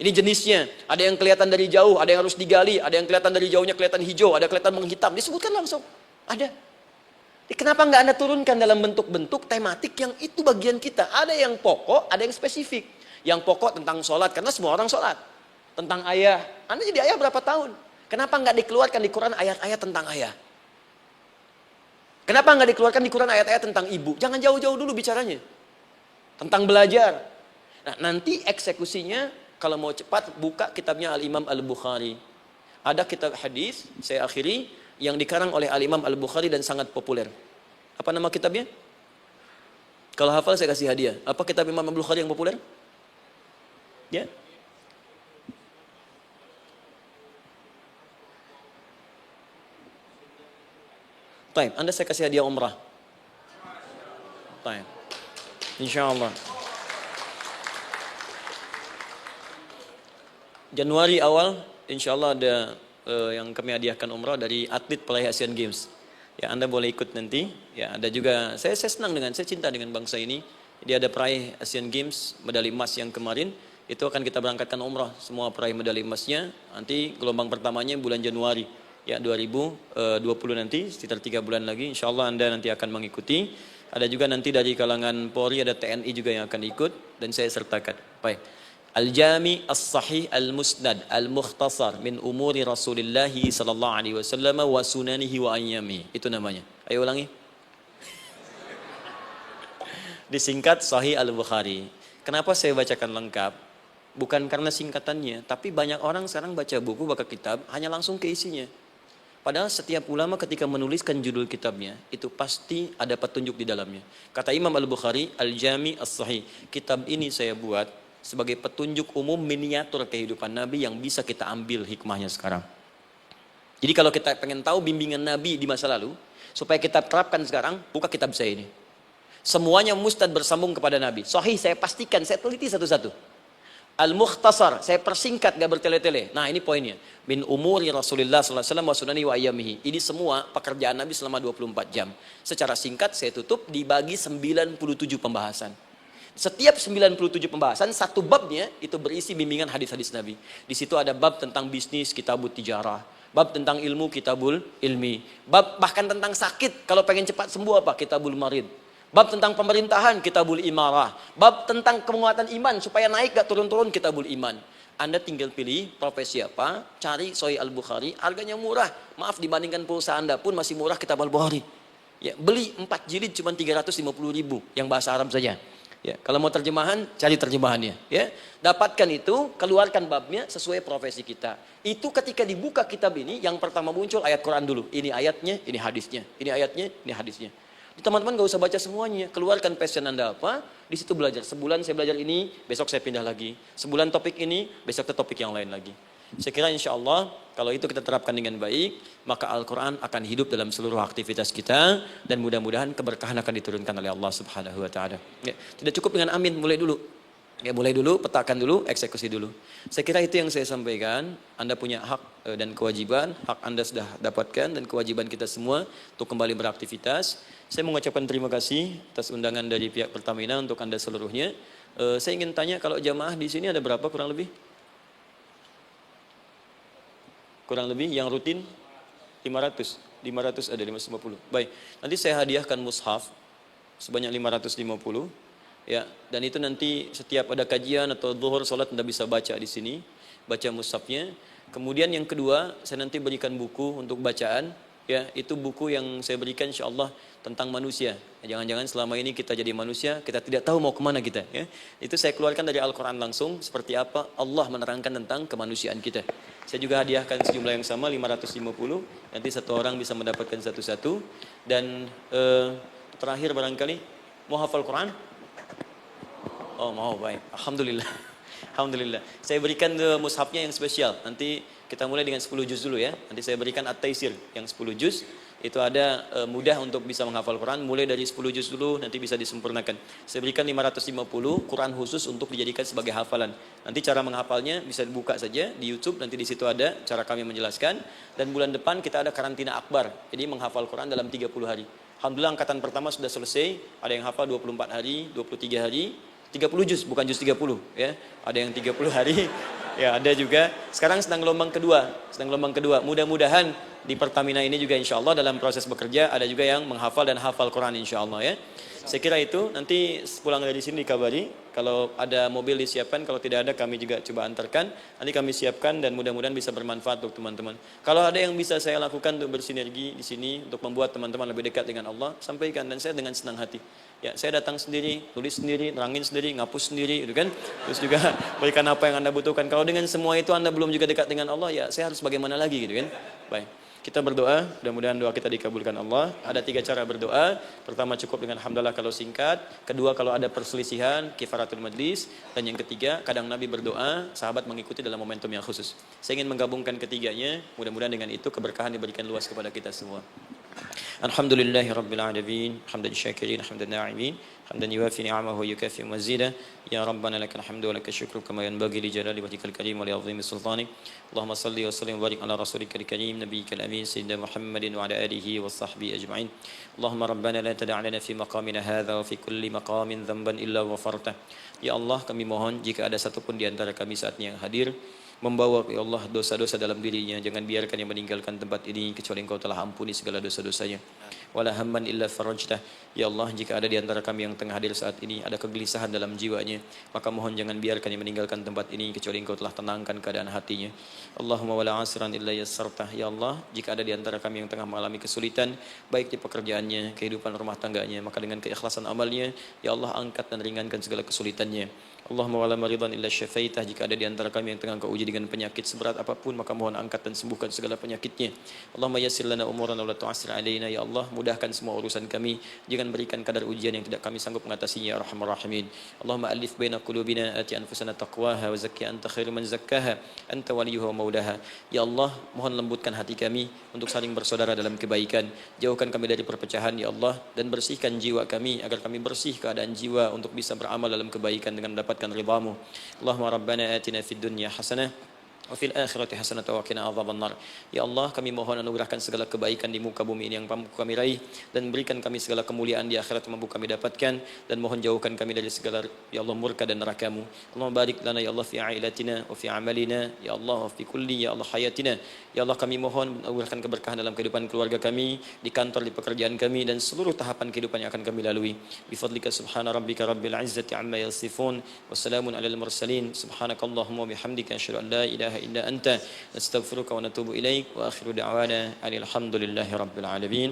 Ini jenisnya. Ada yang kelihatan dari jauh, ada yang harus digali, ada yang kelihatan dari jauhnya kelihatan hijau, ada kelihatan menghitam. Disebutkan langsung. Ada. Kenapa nggak Anda turunkan dalam bentuk-bentuk tematik yang itu bagian kita? Ada yang pokok, ada yang spesifik. Yang pokok tentang sholat, karena semua orang sholat. Tentang ayah. Anda jadi ayah berapa tahun? Kenapa nggak dikeluarkan di Quran ayat-ayat tentang ayah? Kenapa nggak dikeluarkan di Quran ayat-ayat tentang ibu? Jangan jauh-jauh dulu bicaranya. Tentang belajar. Nah, nanti eksekusinya, kalau mau cepat, buka kitabnya Al-Imam Al-Bukhari. Ada kitab hadis, saya akhiri, yang dikarang oleh Al-Imam Al-Bukhari dan sangat populer. Apa nama kitabnya? Kalau hafal saya kasih hadiah. Apa kitab Imam Al-Bukhari yang populer? Ya. Taib, Anda saya kasih hadiah umrah. Taib. Insyaallah. Januari awal, insyaallah ada yang kami hadiahkan umrah dari atlet peraih Asian Games. Ya, Anda boleh ikut nanti. Ya, ada juga saya senang saya cinta dengan bangsa ini. Dia ada peraih Asian Games medali emas yang kemarin. Itu akan kita berangkatkan umrah semua peraih medali emasnya. Nanti gelombang pertamanya bulan Januari. Ya 2020 nanti sekitar 3 bulan lagi insyaallah Anda nanti akan mengikuti. Ada juga nanti dari kalangan Polri, ada TNI juga yang akan ikut dan saya sertakan. Baik. Al-Jami As-Sahih Al-Musnad Al-Mukhtasar min umuri Rasulillah sallallahu alaihi wasallam wa sunanihi wa ayyami. Itu namanya. Ayo ulangi. Disingkat Sahih Al-Bukhari. Kenapa saya bacakan lengkap? Bukan karena singkatannya, tapi banyak orang sekarang baca buku, baca kitab hanya langsung ke isinya. Padahal setiap ulama ketika menuliskan judul kitabnya, itu pasti ada petunjuk di dalamnya. Kata Imam Al-Bukhari, Al-Jami As-Sahih. Kitab ini saya buat sebagai petunjuk umum miniatur kehidupan Nabi yang bisa kita ambil hikmahnya sekarang. Jadi kalau kita pengen tahu bimbingan Nabi di masa lalu, supaya kita terapkan sekarang, buka kitab saya ini. Semuanya mustad bersambung kepada Nabi. Sahih saya pastikan, saya teliti satu-satu. Al-Mukhtasar, saya persingkat gak bertele-tele. Nah ini poinnya. Min umuri Rasulullah SAW wa sunani wa ayyamihi. Ini semua pekerjaan Nabi selama 24 jam. Secara singkat saya tutup dibagi 97 pembahasan. Setiap 97 pembahasan, satu babnya itu berisi bimbingan hadis-hadis Nabi. Di situ ada bab tentang bisnis, kitabut tijarah. Bab tentang ilmu, kitabul ilmi. Bab bahkan tentang sakit, kalau pengen cepat sembuh apa? Kitabul marid. Bab tentang pemerintahan, kitabul imarah. Bab tentang penguatan iman, supaya naik gak turun-turun, kitabul iman. Anda tinggal pilih profesi apa, cari Sahih Al-Bukhari, harganya murah. Maaf, dibandingkan pulsa Anda pun masih murah kitab Al-Bukhari. Ya, beli 4 jilid cuma 350.000 yang bahasa Arab saja. Ya, kalau mau terjemahan, cari terjemahannya. Ya, dapatkan itu, keluarkan babnya sesuai profesi kita. Itu ketika dibuka kitab ini, yang pertama muncul ayat Quran dulu. Ini ayatnya, ini hadisnya. Ini ayatnya, ini hadisnya. Teman-teman gak usah baca semuanya, keluarkan passion Anda apa, di situ belajar. Sebulan saya belajar ini, besok saya pindah lagi. Sebulan topik ini, besok ke topik yang lain lagi. Saya kira insya Allah, kalau itu kita terapkan dengan baik, maka Al-Quran akan hidup dalam seluruh aktivitas kita, dan mudah-mudahan keberkahan akan diturunkan oleh Allah Subhanahu Wa Taala. Ya, tidak cukup dengan amin, mulai dulu. Ya, mulai dulu, petakan dulu, eksekusi dulu. Saya kira itu yang saya sampaikan. Anda punya hak dan kewajiban, hak Anda sudah dapatkan dan kewajiban kita semua untuk kembali beraktivitas. Saya mengucapkan terima kasih atas undangan dari pihak Pertamina untuk Anda seluruhnya. Saya ingin tanya, kalau jamaah di sini ada berapa kurang lebih? Kurang lebih yang rutin 500 ada 550. Baik, nanti saya hadiahkan mushaf sebanyak 550. Ya, dan itu nanti setiap ada kajian atau zuhur salat Anda bisa baca di sini, baca mushafnya. Kemudian yang kedua, saya nanti berikan buku untuk bacaan. Ya, itu buku yang saya berikan insyaallah tentang manusia. Jangan-jangan selama ini kita jadi manusia, kita tidak tahu mau kemana kita. Ya. Itu saya keluarkan dari Al-Quran langsung, seperti apa Allah menerangkan tentang kemanusiaan kita. Saya juga hadiahkan sejumlah yang sama, 550. Nanti satu orang bisa mendapatkan satu-satu. Dan terakhir barangkali, mau hafal Quran? Oh mau, baik. Alhamdulillah. Alhamdulillah. Saya berikan mushafnya yang spesial. Nanti kita mulai dengan 10 juz dulu ya. Nanti saya berikan At-Taisir yang 10 juz. Itu ada mudah untuk bisa menghafal Quran. Mulai dari 10 juz dulu, nanti bisa disempurnakan. Saya berikan 550 Quran khusus untuk dijadikan sebagai hafalan. Nanti cara menghafalnya bisa dibuka saja di YouTube. Nanti di situ ada cara kami menjelaskan. Dan bulan depan kita ada karantina akbar. Jadi menghafal Quran dalam 30 hari. Alhamdulillah angkatan pertama sudah selesai. Ada yang hafal 24 hari, 23 hari. 30 juz, bukan juz 30 ya. Ada yang 30 hari. Ya, ada juga. Sekarang sedang gelombang kedua. Mudah-mudahan di Pertamina ini juga insya Allah dalam proses bekerja ada juga yang menghafal dan hafal Quran insya Allah ya. Saya kira itu, nanti pulang dari sini dikabari. Kalau ada mobil disiapkan, kalau tidak ada kami juga coba antarkan. Nanti kami siapkan dan mudah-mudahan bisa bermanfaat untuk teman-teman. Kalau ada yang bisa saya lakukan untuk bersinergi di sini, untuk membuat teman-teman lebih dekat dengan Allah, sampaikan. Dan saya dengan senang hati. Ya, saya datang sendiri, tulis sendiri, nerangin sendiri, ngapus sendiri, gitu kan. Terus juga berikan apa yang Anda butuhkan. Kalau dengan semua itu Anda belum juga dekat dengan Allah, ya saya harus bagaimana lagi, gitu kan. Baik. Kita berdoa, mudah-mudahan doa kita dikabulkan Allah. Ada 3 cara berdoa. Pertama cukup dengan hamdalah kalau singkat. Kedua kalau ada perselisihan, kifaratul majlis. Dan yang ketiga, kadang Nabi berdoa, sahabat mengikuti dalam momentum yang khusus. Saya ingin menggabungkan ketiganya. Mudah-mudahan dengan itu keberkahan diberikan luas kepada kita semua. Alhamdulillahi Rabbil Alamin. Hamdan syakirin, hamdan na'imin. Hamdan yuwafi ni'amahu yukafi mazidah. Ya Rabbana lakal hamdu wa lakal syukru kama yanbaghi li jalali wajhikal karim wa li 'azimi sultanik. Allahumma salli wa sallim wa barik ala rasulika al-karim nabiyyikal amin sayyidina Muhammadin wa ala alihi wa sahbihi ajma'in. Allahumma rabbana la tada' lana fi maqamina hadha wa fi kulli maqamin dhanban illa ghafartah. Ya Allah, kami mohon jika ada satupun di antara kami saat ini yang hadir membawa ya Allah dosa-dosa dalam dirinya, jangan biarkan yang meninggalkan tempat ini kecuali Engkau telah ampuni segala dosa-dosanya. Wala hamman illa farajtah. Ya Allah, jika ada di antara kami yang tengah hadir saat ini ada kegelisahan dalam jiwanya, maka mohon jangan biarkan yang meninggalkan tempat ini kecuali Engkau telah tenangkan keadaan hatinya. Allahumma wala asran illa yassartah. Ya Allah, jika ada di antara kami yang tengah mengalami kesulitan baik di pekerjaannya, kehidupan rumah tangganya, maka dengan keikhlasan amalnya ya Allah angkat dan ringankan segala kesulitannya. Allahumma wala maridan illa syafaitah. Jika ada di antara kami yang tengah Engkau uji dengan penyakit seberat apapun, maka mohon angkat dan sembuhkan segala penyakitnya. Allahumma yassir lana umurana wa la tu'assir alaina. Ya Allah, mudahkan semua urusan kami, jangan berikan kadar ujian yang tidak kami sanggup mengatasinya ya arhamar rahimin. Allahumma alif baina qulubina ati anfusana taqwaha wa zakki anta khairu man zakkaha anta waliyuha wa maulaha. Ya Allah, mohon lembutkan hati kami untuk saling bersaudara dalam kebaikan. Jauhkan kami dari perpecahan ya Allah, dan bersihkan jiwa kami agar kami bersih keadaan jiwa untuk bisa beramal dalam kebaikan dengan mendapatkan ridhamu. Allahumma rabbana atina fid dunya hasanah wa fil akhirati hasanatan wa qina adzabannar. Ya Allah, kami mohon anugerahkan segala kebaikan di muka bumi ini yang mampu kami raih, dan berikan kami segala kemuliaan di akhirat yang mampu kami dapatkan, dan mohon jauhkan kami dari segala ya Allah murka dan neraka-Mu. Allahumma barik lana ya Allah fi ailatina wa fi amalina ya Allah wa fi kulli ya Allah hayatina. Ya Allah, kami mohon anugerahkan keberkahan dalam kehidupan keluarga kami, di kantor, di pekerjaan kami, dan seluruh tahapan kehidupan yang akan kami lalui. Bi fadlika subhana rabbika rabbil izzati amma yasifun wa salamun alal mursalin. Subhanakallahumma wa bihamdika asyhadu an la ilaha illa anta nastaghfiruka wa natubu ilaik wa akhiru da'wana alhamdulillahi rabbil alamin.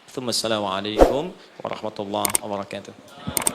Thumma assalamu alaikum warahmatullahi wabarakatuh.